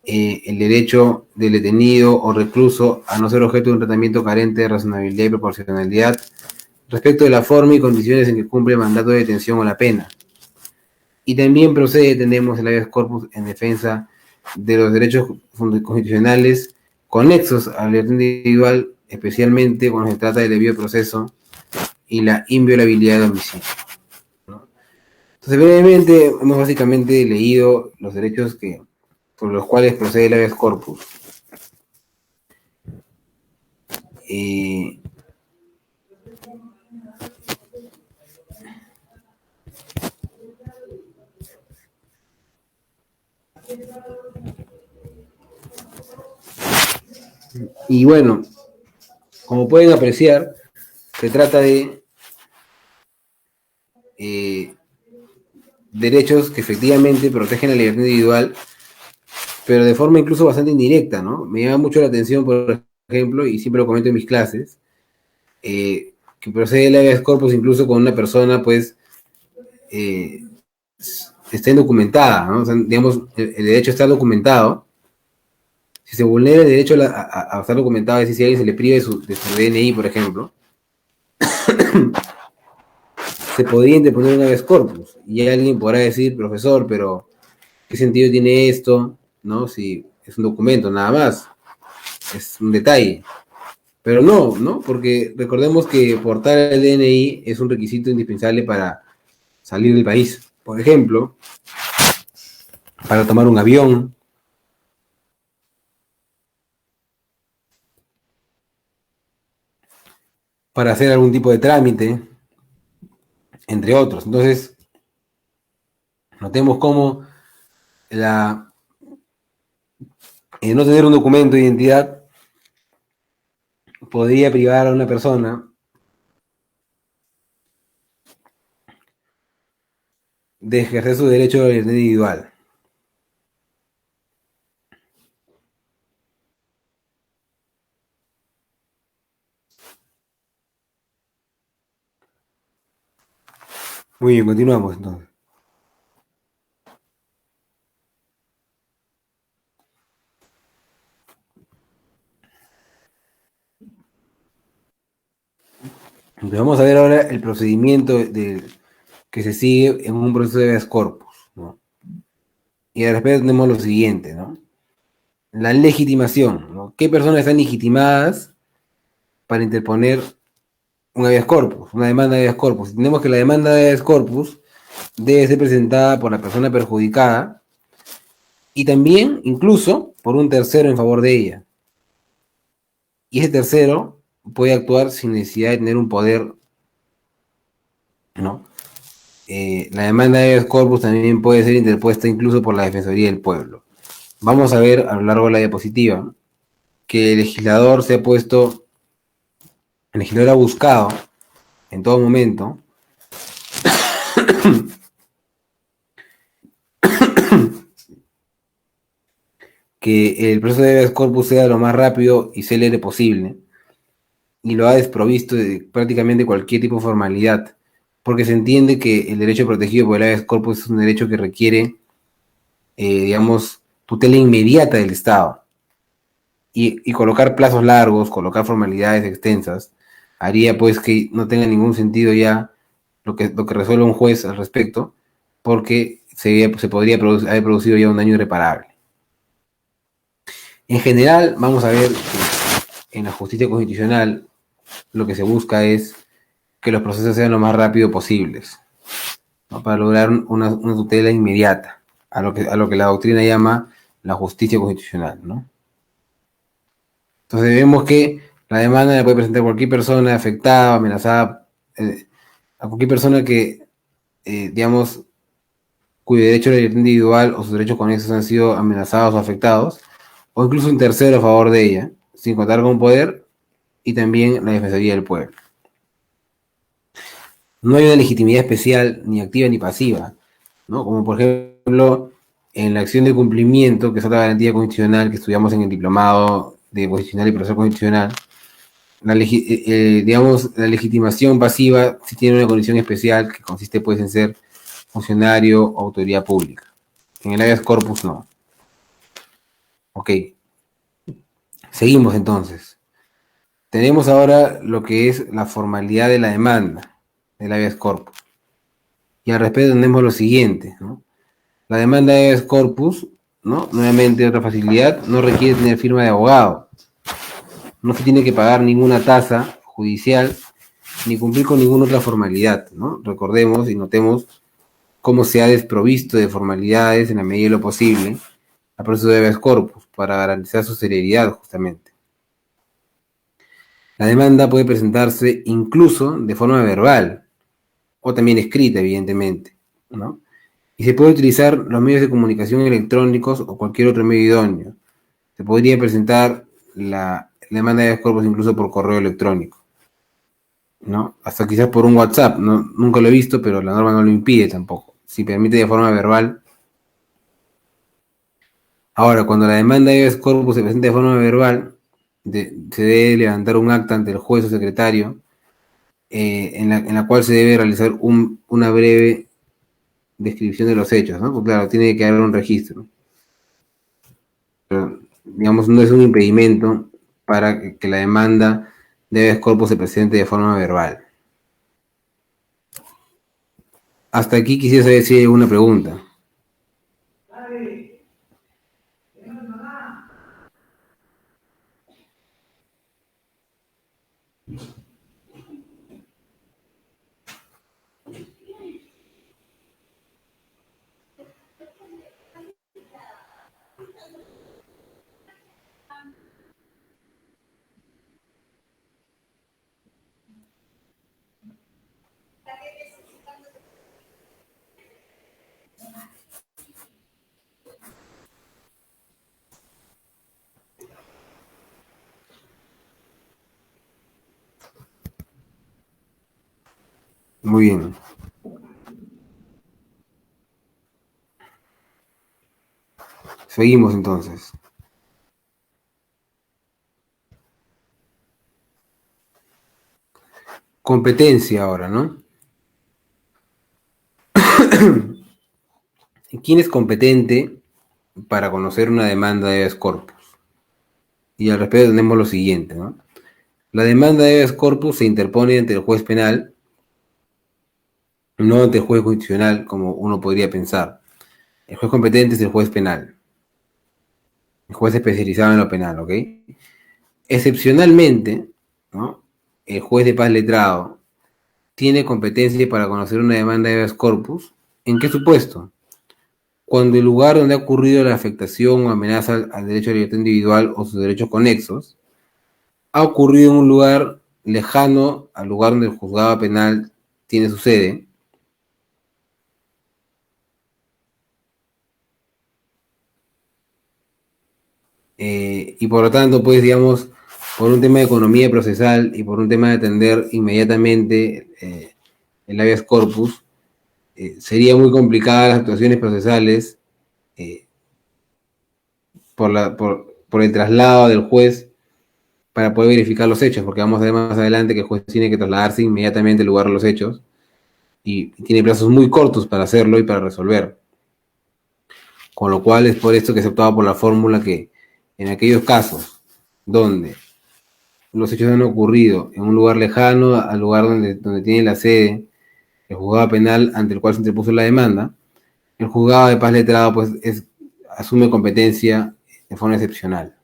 El derecho del detenido o recluso a no ser objeto de un tratamiento carente de razonabilidad y proporcionalidad respecto de la forma y condiciones en que cumple el mandato de detención o la pena. Y también tenemos el habeas corpus en defensa de los derechos constitucionales conexos a la libertad individual, especialmente cuando se trata del debido proceso y la inviolabilidad de domicilio. ¿No? Entonces, brevemente, hemos básicamente leído los derechos sobre los cuales procede el habeas corpus. Y bueno, como pueden apreciar, se trata de derechos que efectivamente protegen la libertad individual, pero de forma incluso bastante indirecta, ¿no? Me llama mucho la atención, por ejemplo, y siempre lo comento en mis clases, que procede el habeas corpus incluso con una persona, pues, está indocumentada, ¿no? O sea, digamos, el derecho a estar documentado. Si se vulnera el derecho a estar documentado, es decir, si a alguien se le priva de su DNI, por ejemplo, se podría interponer un habeas corpus. Y alguien podrá decir, profesor, pero ¿qué sentido tiene esto? ¿No? Si es un documento, nada más. Es un detalle. Pero no, ¿no? Porque recordemos que portar el DNI es un requisito indispensable para salir del país. Por ejemplo, para tomar un avión, para hacer algún tipo de trámite, entre otros. Entonces, notemos cómo no tener un documento de identidad podría privar a una persona de ejercer su derecho de libertad individual. Muy bien, continuamos entonces. Entonces vamos a ver ahora el procedimiento que se sigue en un proceso de habeas corpus, ¿no? Y al respecto tenemos lo siguiente, ¿no? La legitimación, ¿no? ¿Qué personas están legitimadas para interponer un habeas corpus, una demanda de habeas corpus? Tenemos que la demanda de habeas corpus debe ser presentada por la persona perjudicada y también, incluso, por un tercero en favor de ella. Y ese tercero puede actuar sin necesidad de tener un poder, ¿no? La demanda de habeas corpus también puede ser interpuesta incluso por la Defensoría del Pueblo. Vamos a ver a lo largo de la diapositiva que el legislador se ha puesto, el legislador ha buscado en todo momento que el proceso de habeas corpus sea lo más rápido y célere posible, y lo ha desprovisto de prácticamente cualquier tipo de formalidad, porque se entiende que el derecho protegido por el habeas corpus es un derecho que requiere, digamos, tutela inmediata del Estado. Y colocar plazos largos, colocar formalidades extensas, haría pues que no tenga ningún sentido ya lo que resuelva un juez al respecto, porque se podría haber producido ya un daño irreparable. En general, vamos a ver que en la justicia constitucional lo que se busca es que los procesos sean lo más rápido posibles, ¿no? Para lograr una tutela inmediata, a lo que la doctrina llama la justicia constitucional, ¿no? Entonces vemos que la demanda la puede presentar cualquier persona afectada, amenazada, a cualquier persona que, digamos, cuyo derecho a la libertad individual o sus derechos conexos han sido amenazados o afectados, o incluso un tercero a favor de ella, sin contar con poder, y también la Defensoría del Pueblo. No hay una legitimidad especial, ni activa ni pasiva, ¿no? Como por ejemplo en la acción de cumplimiento, que es otra garantía constitucional que estudiamos en el diplomado de constitucional y proceso constitucional. Digamos, la legitimación pasiva sí tiene una condición especial que consiste pues en ser funcionario o autoridad pública. En el habeas corpus no. Ok, seguimos entonces. Tenemos ahora lo que es la formalidad de la demanda del habeas corpus. Y al respecto tenemos lo siguiente, ¿no? La demanda de habeas corpus, ¿no? Nuevamente otra facilidad, no requiere tener firma de abogado. No se tiene que pagar ninguna tasa judicial ni cumplir con ninguna otra formalidad, ¿no? Recordemos y notemos cómo se ha desprovisto de formalidades en la medida de lo posible al proceso de habeas corpus para garantizar su celeridad justamente. La demanda puede presentarse incluso de forma verbal o también escrita, evidentemente, ¿no? Y se puede utilizar los medios de comunicación electrónicos o cualquier otro medio idóneo. Se podría presentar la demanda de habeas corpus incluso por correo electrónico, ¿no? Hasta quizás por un WhatsApp, ¿no? Nunca lo he visto, pero la norma no lo impide tampoco. Si permite de forma verbal. Ahora, cuando la demanda de habeas corpus se presenta de forma verbal, se debe levantar un acta ante el juez o secretario, en la cual se debe realizar una breve descripción de los hechos, ¿no? Porque claro, tiene que haber un registro. Pero, digamos, no es un impedimento para que la demanda de habeas corpus se presente de forma verbal. Hasta aquí quisiera saber si hay alguna pregunta. Muy bien. Seguimos entonces. Competencia ahora, ¿no? ¿Quién es competente para conocer una demanda de habeas corpus? Y al respecto tenemos lo siguiente, ¿no? La demanda de habeas corpus se interpone ante el juez penal, no ante el juez constitucional, como uno podría pensar. El juez competente es el juez penal, el juez especializado en lo penal, ¿ok? Excepcionalmente, ¿no? El juez de paz letrado tiene competencia para conocer una demanda de habeas corpus. ¿En qué supuesto? Cuando el lugar donde ha ocurrido la afectación o amenaza al derecho a la libertad individual o sus derechos conexos ha ocurrido en un lugar lejano al lugar donde el juzgado penal tiene su sede, y por lo tanto, pues, digamos, por un tema de economía procesal y por un tema de atender inmediatamente el habeas corpus, sería muy complicada las actuaciones procesales eh, por el traslado del juez para poder verificar los hechos, porque vamos a ver más adelante que el juez tiene que trasladarse inmediatamente al lugar de los hechos y tiene plazos muy cortos para hacerlo y para resolver. Con lo cual es por esto que se optaba por la fórmula que en aquellos casos donde los hechos han ocurrido en un lugar lejano al lugar donde tiene la sede el juzgado penal ante el cual se interpuso la demanda, el juzgado de paz letrado pues asume competencia de forma excepcional.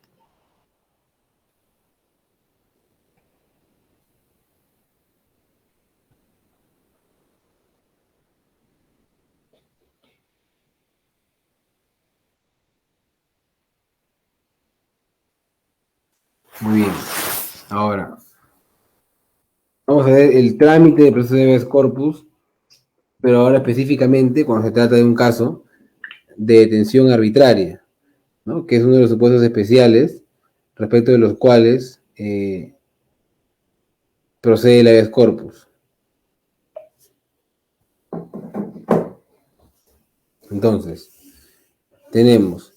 Muy bien. Ahora, vamos a ver el trámite de proceso de habeas corpus, pero ahora específicamente cuando se trata de un caso de detención arbitraria, ¿no? Que es uno de los supuestos especiales respecto de los cuales procede el habeas corpus. Entonces, tenemos,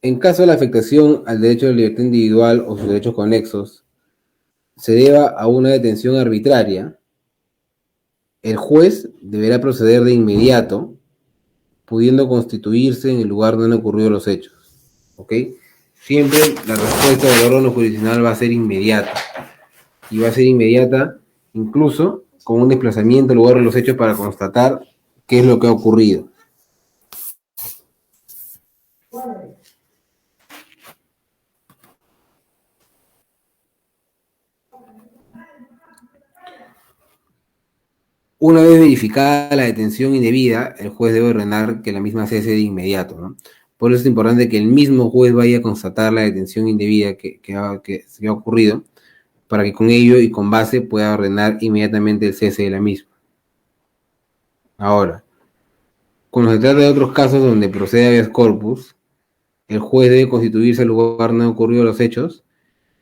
en caso de la afectación al derecho de la libertad individual o sus derechos conexos, se deba a una detención arbitraria, el juez deberá proceder de inmediato, pudiendo constituirse en el lugar donde han ocurrido los hechos. ¿Ok? Siempre la respuesta del órgano jurisdiccional va a ser inmediata. Y va a ser inmediata incluso con un desplazamiento al lugar de los hechos para constatar qué es lo que ha ocurrido. Una vez verificada la detención indebida, el juez debe ordenar que la misma cese de inmediato, ¿no? Por eso es importante que el mismo juez vaya a constatar la detención indebida que se ha ocurrido, para que con ello y con base pueda ordenar inmediatamente el cese de la misma. Ahora, cuando se trata de otros casos donde procede habeas corpus, el juez debe constituirse al lugar donde han ocurrido los hechos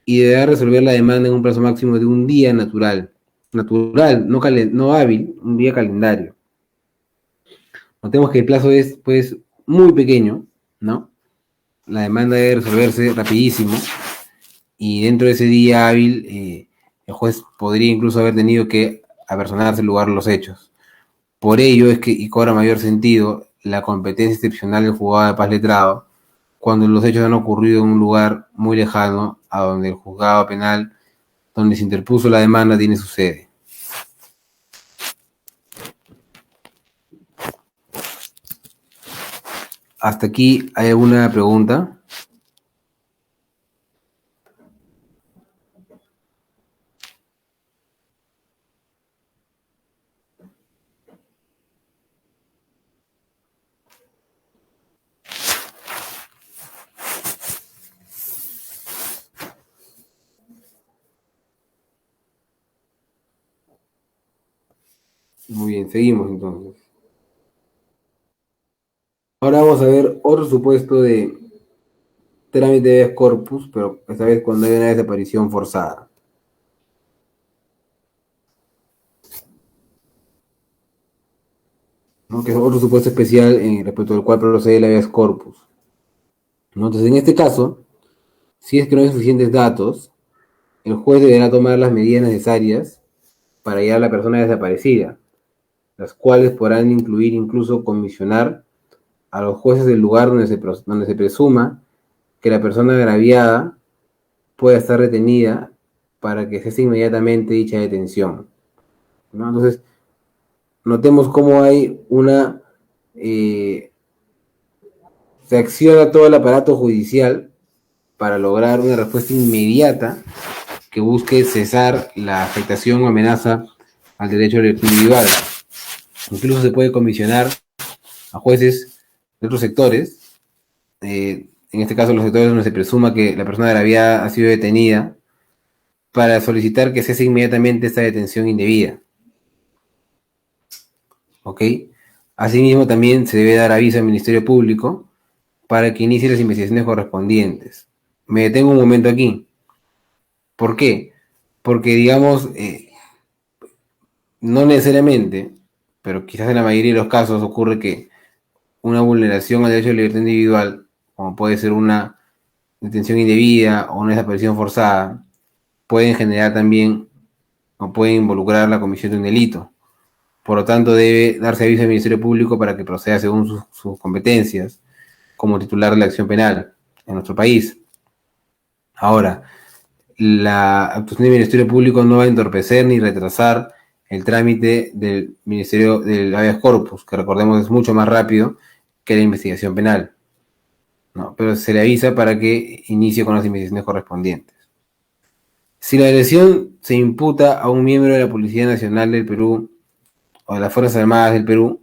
y deberá resolver la demanda en un plazo máximo de un día natural, no hábil, un día calendario. Notemos que el plazo es, pues, muy pequeño, ¿no? La demanda debe resolverse rapidísimo y dentro de ese día hábil, el juez podría incluso haber tenido que apersonarse al lugar de los hechos. Por ello es que, y cobra mayor sentido, la competencia excepcional del juzgado de paz letrado, cuando los hechos han ocurrido en un lugar muy lejano a donde el juzgado penal donde se interpuso la demanda tiene su sede. ¿Hasta aquí hay alguna pregunta? Muy bien, seguimos entonces. Ahora vamos a ver otro supuesto de trámite de habeas corpus, pero esta vez cuando hay una desaparición forzada. ¿no? Que es otro supuesto especial respecto al cual procede el habeas corpus, ¿no? Entonces, en este caso, si es que no hay suficientes datos, el juez deberá tomar las medidas necesarias para hallar a la persona desaparecida, las cuales podrán incluir incluso comisionar a los jueces del lugar donde se presuma que la persona agraviada pueda estar retenida para que cese inmediatamente dicha detención, ¿no? Entonces, notemos cómo hay se acciona todo el aparato judicial para lograr una respuesta inmediata que busque cesar la afectación o amenaza al derecho individual. Incluso se puede comisionar a jueces de otros sectores, en este caso los sectores donde se presuma que la persona agraviada ha sido detenida, para solicitar que cese inmediatamente esta detención indebida. ¿Ok? Asimismo, también se debe dar aviso al Ministerio Público para que inicie las investigaciones correspondientes. Me detengo un momento aquí. ¿Por qué? Porque, digamos, no necesariamente, pero quizás en la mayoría de los casos ocurre que una vulneración al derecho de libertad individual, como puede ser una detención indebida o una desaparición forzada, pueden generar también o pueden involucrar la comisión de un delito. Por lo tanto, debe darse aviso al Ministerio Público para que proceda según sus competencias como titular de la acción penal en nuestro país. Ahora, la actuación del Ministerio Público no va a entorpecer ni retrasar el trámite del Ministerio del Habeas Corpus, que recordemos es mucho más rápido que la investigación penal, ¿no? Pero se le avisa para que inicie con las investigaciones correspondientes. Si la agresión se imputa a un miembro de la Policía Nacional del Perú o de las Fuerzas Armadas del Perú,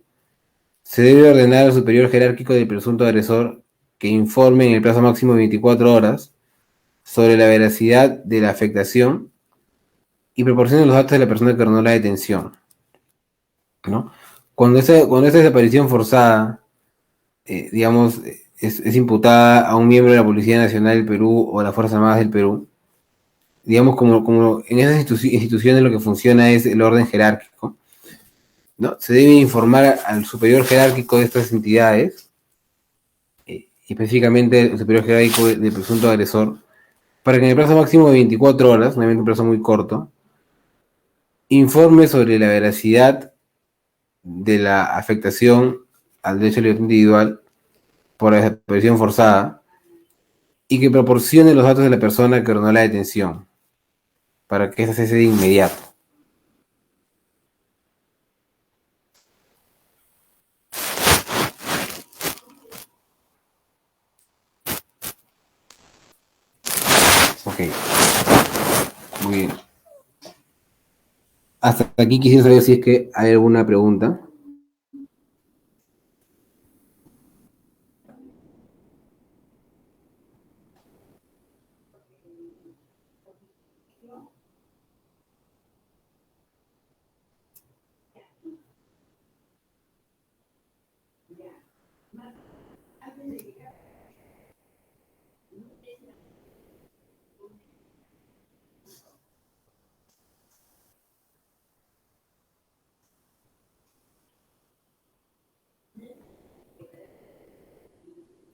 se debe ordenar al superior jerárquico del presunto agresor que informe en el plazo máximo de 24 horas sobre la veracidad de la afectación y proporcione los datos de la persona que ordenó la detención, ¿no? Cuando esta desaparición forzada, digamos, es imputada a un miembro de la Policía Nacional del Perú o de las Fuerzas Armadas del Perú, digamos, como en esas instituciones lo que funciona es el orden jerárquico, ¿no? Se debe informar al superior jerárquico de estas entidades, específicamente el superior jerárquico del presunto agresor, para que en el plazo máximo de 24 horas, obviamente un plazo muy corto, informe sobre la veracidad de la afectación al derecho a la libertad individual por la desaparición forzada y que proporcione los datos de la persona que ordenó la detención para que esta cese de inmediato. Ok, muy bien. Hasta aquí quisiera saber si es que hay alguna pregunta.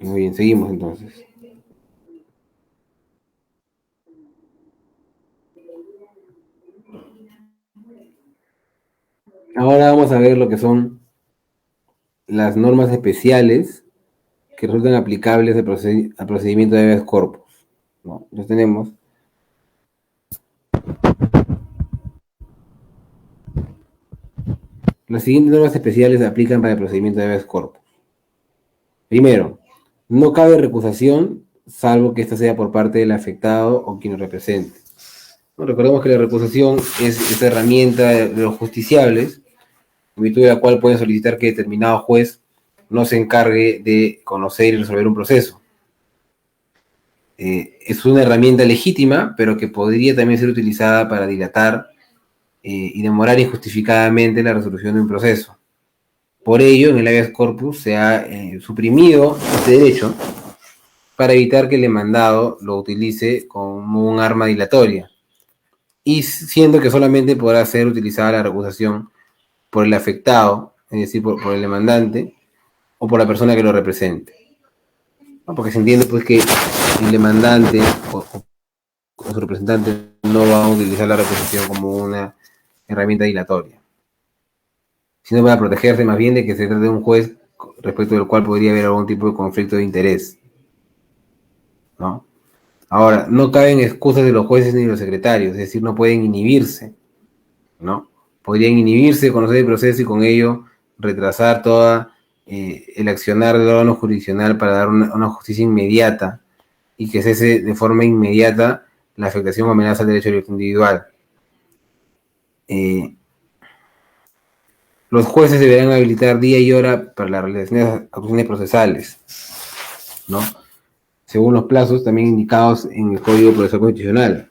Muy bien, seguimos entonces. Ahora vamos a ver lo que son las normas especiales que resultan aplicables al procedimiento de habeas corpus, ¿no? Entonces tenemos las siguientes normas especiales se aplican para el procedimiento de habeas corpus. Primero, no cabe recusación salvo que ésta sea por parte del afectado o quien lo represente. Bueno, recordemos que la recusación es esta herramienta de los justiciables, en virtud de la cual pueden solicitar que determinado juez no se encargue de conocer y resolver un proceso. Es una herramienta legítima, pero que podría también ser utilizada para dilatar y demorar injustificadamente la resolución de un proceso. Por ello, en el habeas corpus se ha suprimido este derecho para evitar que el demandado lo utilice como un arma dilatoria, y siendo que solamente podrá ser utilizada la recusación por el afectado es decir, por el demandante o por la persona que lo represente, ¿no? Porque se entiende pues que el demandante o su representante no va a utilizar la reposición como una herramienta dilatoria, sino para protegerse más bien de que se trate de un juez respecto del cual podría haber algún tipo de conflicto de interés, ¿no? Ahora, no caben excusas de los jueces ni de los secretarios, es decir, no pueden inhibirse, ¿no? Podrían inhibirse, conocer el proceso y con ello retrasar toda el accionar del órgano jurisdiccional para dar una justicia inmediata y que cese de forma inmediata la afectación o amenaza al derecho individual. Los jueces deberán habilitar día y hora para la realización de las actuaciones procesales, ¿no? Según los plazos también indicados en el Código Procesal Constitucional,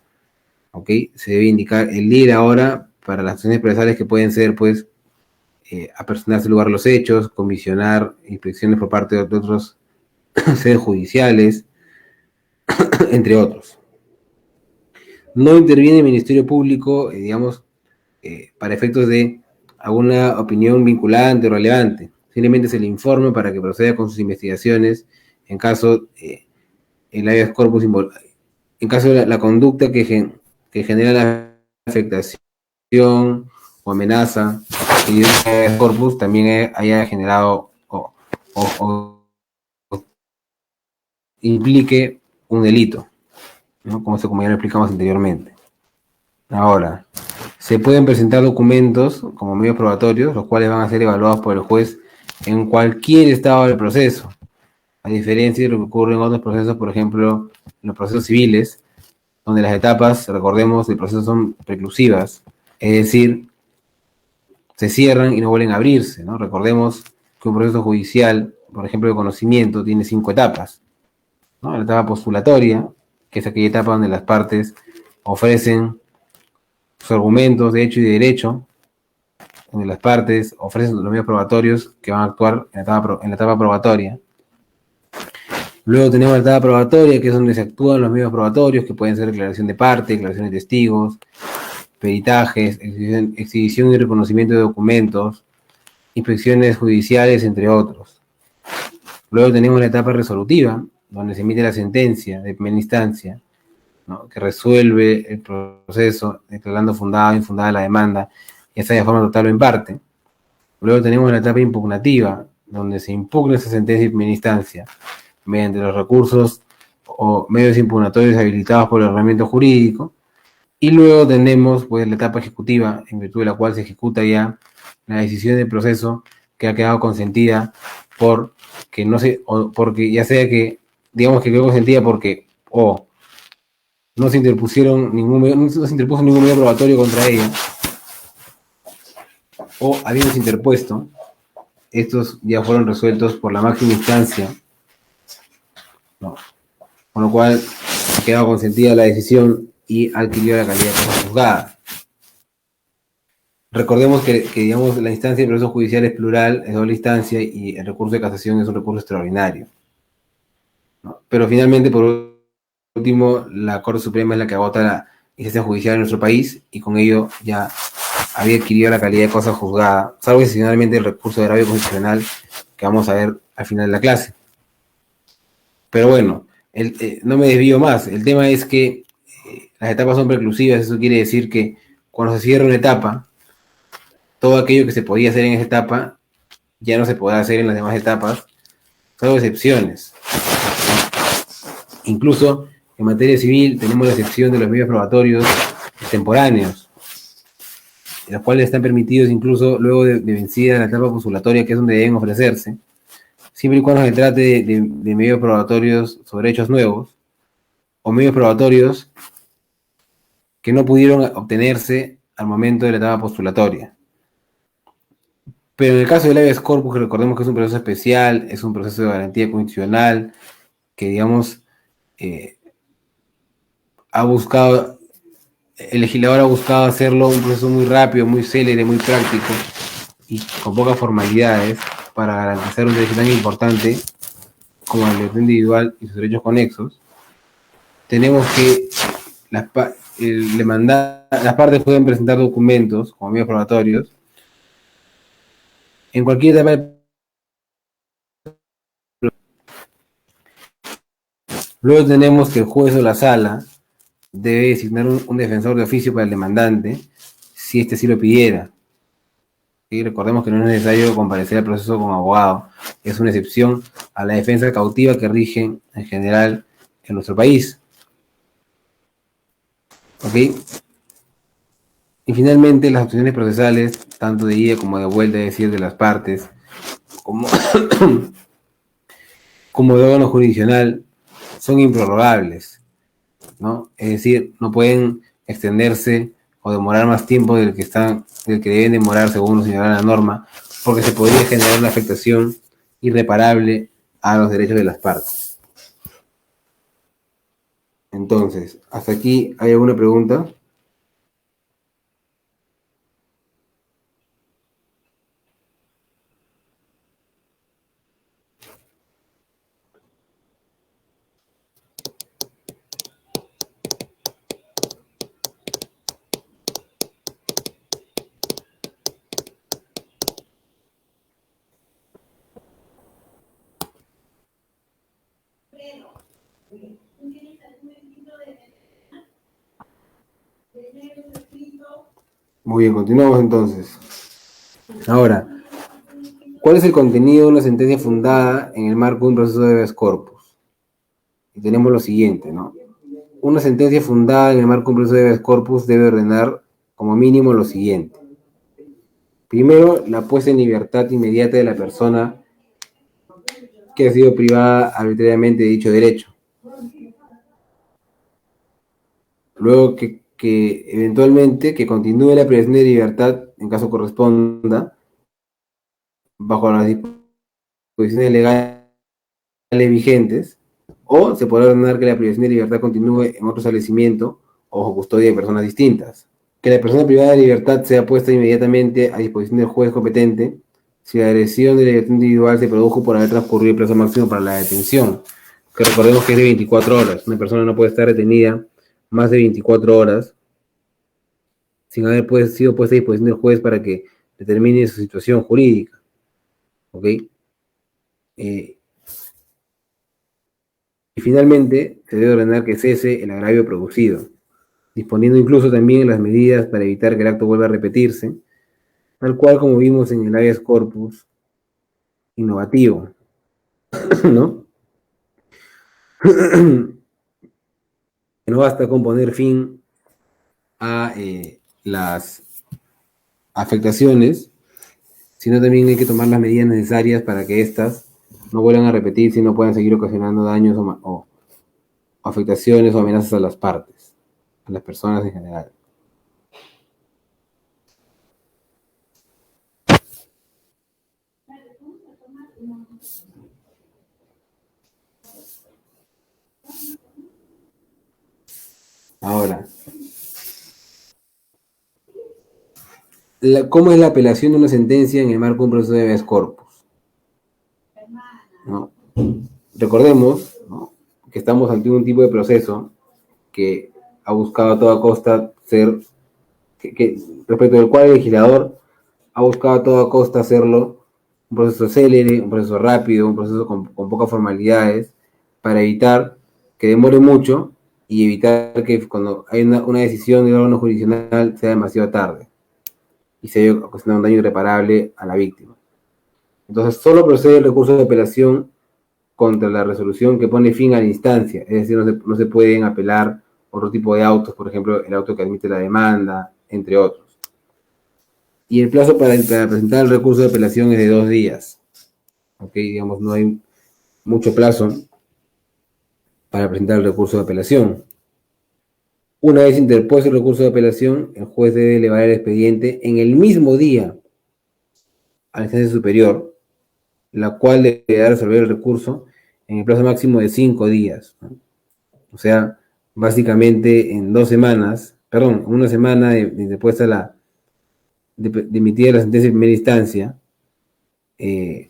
¿ok? Se debe indicar el día y la hora para las acciones procesales que pueden ser, pues, apersonarse el lugar de los hechos, comisionar inspecciones por parte de otros sedes judiciales, entre otros. No interviene el Ministerio Público, digamos, para efectos de alguna opinión vinculante o relevante. Simplemente se le informa para que proceda con sus investigaciones en caso el habeas corpus en caso de la conducta que genera la afectación o amenaza y el habeas corpus también haya generado o implique un delito, ¿no? Como ya lo explicamos anteriormente. Ahora, se pueden presentar documentos como medios probatorios, los cuales van a ser evaluados por el juez en cualquier estado del proceso, a diferencia de lo que ocurre en otros procesos, por ejemplo, en los procesos civiles, donde las etapas, recordemos, del proceso son preclusivas, es decir, se cierran y no vuelven a abrirse, ¿no? Recordemos que un proceso judicial, por ejemplo, de conocimiento, tiene 5 etapas, ¿no? La etapa postulatoria, que es aquella etapa donde las partes ofrecen sus argumentos de hecho y de derecho, donde las partes ofrecen los medios probatorios que van a actuar en la etapa probatoria. Luego tenemos la etapa probatoria, que es donde se actúan los medios probatorios, que pueden ser declaración de parte, declaración de testigos, peritajes, exhibición y reconocimiento de documentos, inspecciones judiciales, entre otros. Luego tenemos la etapa resolutiva, donde se emite la sentencia de primera instancia, ¿no? Que resuelve el proceso, declarando fundada o infundada la demanda, ya sea de forma total o en parte. Luego tenemos la etapa impugnativa, donde se impugna esa sentencia de primera instancia, mediante los recursos o medios impugnatorios habilitados por el ordenamiento jurídico. Y luego tenemos, pues, la etapa ejecutiva, en virtud de la cual se ejecuta ya la decisión del proceso que ha quedado consentida porque no se, o porque ya sea que, digamos que quedó consentida porque no se interpuso ningún medio probatorio contra ella, o habiéndose interpuesto, estos ya fueron resueltos por la máxima instancia, ¿no? Con lo cual ha quedado consentida la decisión y adquirió la calidad de cosa juzgada. Recordemos que, digamos, la instancia de proceso judicial es plural, es doble instancia, y el recurso de casación es un recurso extraordinario, ¿no? Pero finalmente, por último, la Corte Suprema es la que agota la instancia judicial en nuestro país y con ello ya había adquirido la calidad de cosa juzgada, salvo excepcionalmente el recurso de agravio constitucional que vamos a ver al final de la clase. Pero bueno, no me desvío más. El tema es que las etapas son preclusivas. Eso quiere decir que cuando se cierra una etapa, todo aquello que se podía hacer en esa etapa ya no se podrá hacer en las demás etapas, salvo excepciones. Incluso en materia civil tenemos la excepción de los medios probatorios extemporáneos, los cuales están permitidos incluso luego de vencida la etapa postulatoria, que es donde deben ofrecerse, siempre y cuando se trate de medios probatorios sobre hechos nuevos o medios probatorios que no pudieron obtenerse al momento de la etapa postulatoria. Pero en el caso del habeas corpus, que recordemos que es un proceso especial, es un proceso de garantía constitucional, que, digamos, el legislador ha buscado hacerlo un proceso muy rápido, muy célere, muy práctico y con pocas formalidades para garantizar un derecho tan importante como la libertad individual y sus derechos conexos. Tenemos que las partes pueden presentar documentos como medios probatorios En cualquier etapa del... Luego tenemos que el juez o la sala debe designar un defensor de oficio para el demandante, si éste sí lo pidiera. Y recordemos que no es necesario comparecer al proceso como abogado, es una excepción a la defensa cautiva que rige en general en nuestro país. ¿Ok? Y finalmente, las opciones procesales, tanto de ida como de vuelta, es decir, de las partes, como, como de órgano jurisdiccional, son improrrogables, ¿no? Es decir, no pueden extenderse o demorar más tiempo del que deben demorar según lo señala la norma, porque se podría generar una afectación irreparable a los derechos de las partes. Entonces, hasta aquí, ¿hay alguna pregunta? Muy bien, continuamos entonces. Ahora, ¿cuál es el contenido de una sentencia fundada en el marco de un proceso de habeas corpus? Y tenemos lo siguiente, ¿no? Una sentencia fundada en el marco de un proceso de habeas corpus debe ordenar como mínimo lo siguiente. Primero, la puesta en libertad inmediata de la persona que ha sido privada arbitrariamente de dicho derecho. Luego que eventualmente que continúe la privación de libertad en caso corresponda bajo las disposiciones legales vigentes, o se podrá ordenar que la privación de libertad continúe en otro establecimiento o bajo custodia de personas distintas. Que la persona privada de libertad sea puesta inmediatamente a disposición del juez competente si la agresión de la libertad individual se produjo por haber transcurrido el plazo máximo para la detención, que recordemos que es de 24 horas. Una persona no puede estar detenida más de 24 horas sin haber sido puesta a disposición del juez para que determine su situación jurídica. ¿Ok? Y finalmente, se debe ordenar que cese el agravio producido, disponiendo incluso también las medidas para evitar que el acto vuelva a repetirse, tal cual como vimos en el habeas corpus innovativo, ¿no? Que no basta con poner fin a las afectaciones, sino también hay que tomar las medidas necesarias para que éstas no vuelvan a repetirse y no puedan seguir ocasionando daños o afectaciones o amenazas a las partes, a las personas en general. Ahora, ¿cómo es la apelación de una sentencia en el marco de un proceso de habeas corpus? ¿No? Recordemos, ¿no?, que estamos ante un tipo de proceso que ha buscado a toda costa ser, respecto del cual el legislador ha buscado a toda costa hacerlo un proceso célere, un proceso rápido, un proceso con pocas formalidades, para evitar que demore mucho y evitar que cuando hay una decisión del órgano jurisdiccional sea demasiado tarde y se haya ocasionado un daño irreparable a la víctima. Entonces, solo procede el recurso de apelación contra la resolución que pone fin a la instancia, es decir, no se pueden apelar otro tipo de autos, por ejemplo, el auto que admite la demanda, entre otros. Y el plazo para presentar el recurso de apelación es de 2 días. ¿Ok? Digamos, no hay mucho plazo para presentar el recurso de apelación. Una vez interpuesto el recurso de apelación, el juez debe elevar el expediente en el mismo día a la instancia superior, la cual deberá resolver el recurso en el plazo máximo de 5 días, ¿no? O sea, básicamente en 2 semanas, perdón, una semana después de emitir la sentencia de primera instancia, si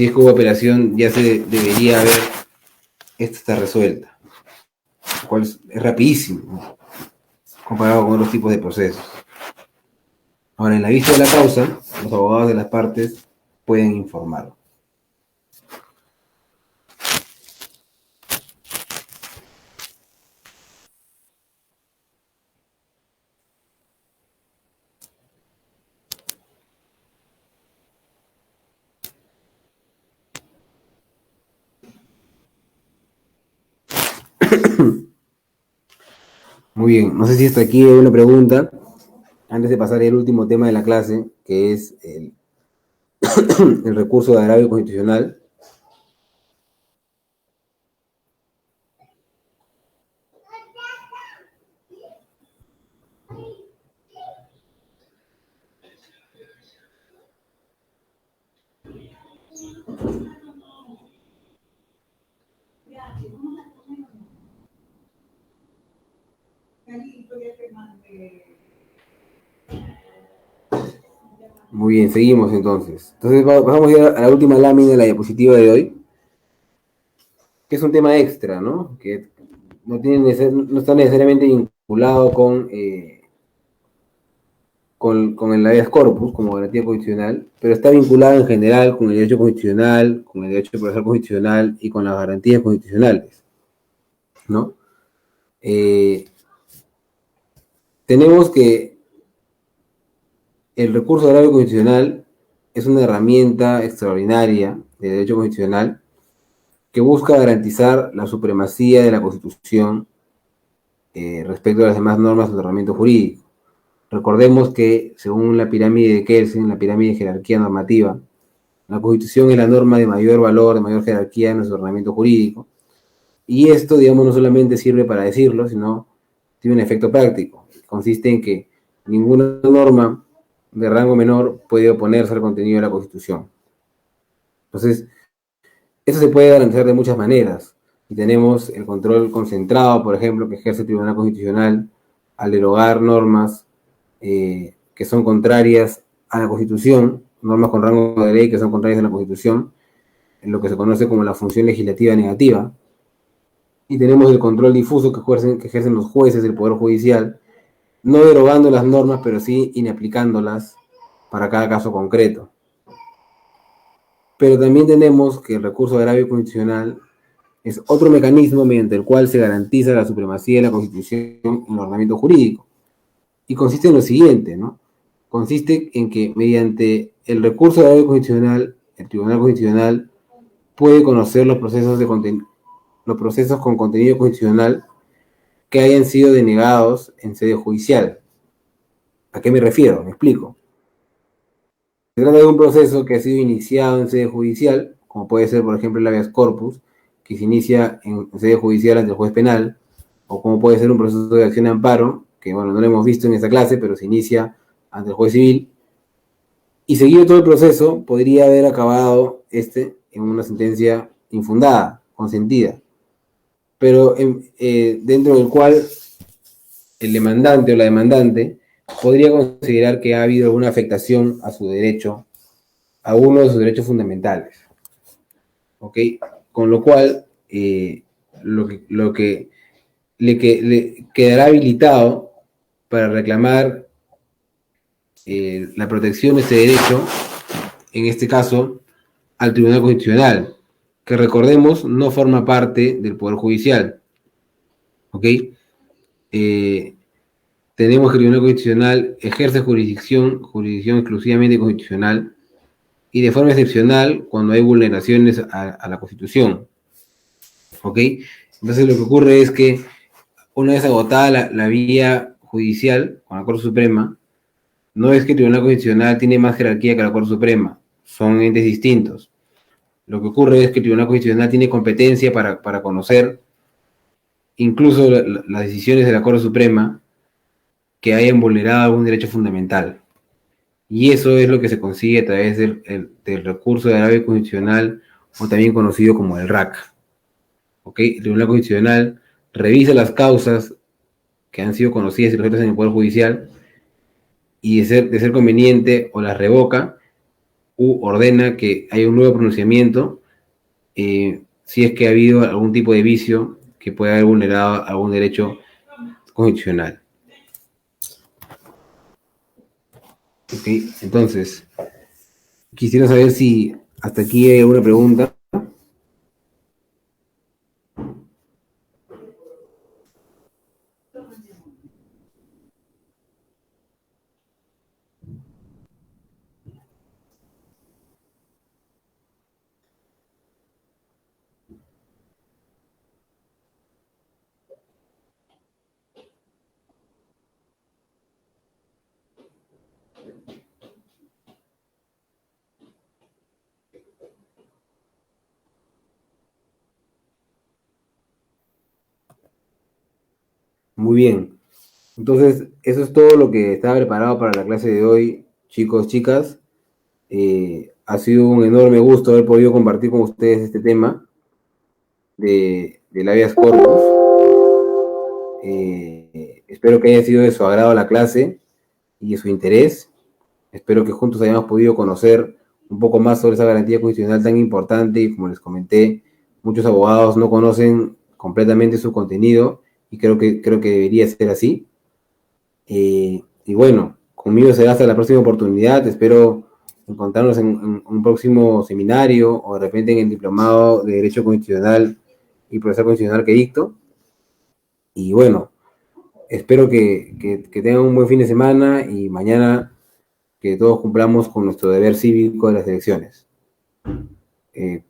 es que hubo apelación, ya se debería haber, esta está resuelta, lo cual es rapidísimo, ¿no?, comparado con otros tipos de procesos. Ahora, en la vista de la causa, los abogados de las partes pueden informar. Muy bien, no sé si hasta aquí hay una pregunta, antes de pasar al último tema de la clase, que es el recurso de agravio constitucional. Muy bien, seguimos entonces. Entonces vamos a ir a la última lámina de la diapositiva de hoy, que es un tema extra, ¿no? Que no está necesariamente vinculado con el habeas corpus como garantía constitucional, pero está vinculado en general con el derecho constitucional, con el derecho procesal constitucional y con las garantías constitucionales, ¿no? Tenemos que el recurso de agravio constitucional es una herramienta extraordinaria de derecho constitucional que busca garantizar la supremacía de la Constitución respecto a las demás normas del ordenamiento jurídico. Recordemos que, según la pirámide de Kelsen, la pirámide de jerarquía normativa, la Constitución es la norma de mayor valor, de mayor jerarquía en nuestro ordenamiento jurídico, y esto, digamos, no solamente sirve para decirlo, sino tiene un efecto práctico. Consiste en que ninguna norma de rango menor puede oponerse al contenido de la Constitución. Entonces, eso se puede garantizar de muchas maneras. Y tenemos el control concentrado, por ejemplo, que ejerce el Tribunal Constitucional al derogar normas que son contrarias a la Constitución, normas con rango de ley que son contrarias a la Constitución, en lo que se conoce como la función legislativa negativa. Y tenemos el control difuso que ejercen los jueces del Poder Judicial, no derogando las normas, pero sí inaplicándolas para cada caso concreto. Pero también tenemos que el recurso de agravio constitucional es otro mecanismo mediante el cual se garantiza la supremacía de la Constitución en el ordenamiento jurídico. Y consiste en lo siguiente, ¿no? Consiste en que mediante el recurso de agravio constitucional, el Tribunal Constitucional puede conocer los procesos con contenido constitucional que hayan sido denegados en sede judicial. ¿A qué me refiero? Me explico. Se trata de un proceso que ha sido iniciado en sede judicial, como puede ser, por ejemplo, el habeas corpus, que se inicia en sede judicial ante el juez penal, o como puede ser un proceso de acción de amparo, que bueno, no lo hemos visto en esta clase, pero se inicia ante el juez civil, y seguido todo el proceso, podría haber acabado en una sentencia infundada, consentida, pero dentro del cual el demandante o la demandante podría considerar que ha habido alguna afectación a su derecho, a uno de sus derechos fundamentales. ¿Ok? Con lo cual, lo que le quedará habilitado para reclamar la protección de ese derecho, en este caso, al Tribunal Constitucional, que recordemos no forma parte del Poder Judicial. ¿Ok? Tenemos que el Tribunal Constitucional ejerce jurisdicción exclusivamente constitucional y de forma excepcional cuando hay vulneraciones a la Constitución. ¿Ok? Entonces lo que ocurre es que una vez agotada la vía judicial con la Corte Suprema, no es que el Tribunal Constitucional tiene más jerarquía que la Corte Suprema, son entes distintos. Lo que ocurre es que el Tribunal Constitucional tiene competencia para conocer incluso las decisiones de la Corte Suprema que hayan vulnerado algún derecho fundamental. Y eso es lo que se consigue a través del recurso de agravio constitucional, o también conocido como el RAC. ¿Ok? El Tribunal Constitucional revisa las causas que han sido conocidas y resueltas en el Poder Judicial y de ser conveniente o las revoca u ordena que haya un nuevo pronunciamiento si es que ha habido algún tipo de vicio que pueda haber vulnerado algún derecho constitucional. Ok, entonces, Quisiera saber si hasta aquí hay alguna pregunta. Muy bien. Entonces, eso es todo lo que estaba preparado para la clase de hoy, chicos, chicas. Ha sido un enorme gusto haber podido compartir con ustedes este tema del habeas corpus. Espero que haya sido de su agrado la clase y de su interés. Espero que juntos hayamos podido conocer un poco más sobre esa garantía constitucional tan importante y, como les comenté, muchos abogados no conocen completamente su contenido y creo que debería ser así. Y bueno, conmigo será hasta la próxima oportunidad. Espero encontrarnos en un próximo seminario o de repente en el diplomado de Derecho Constitucional y Procesal Constitucional que dicto. Y bueno, espero que tengan un buen fin de semana y mañana que todos cumplamos con nuestro deber cívico de las elecciones.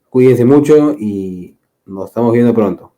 Cuídense mucho y nos estamos viendo pronto.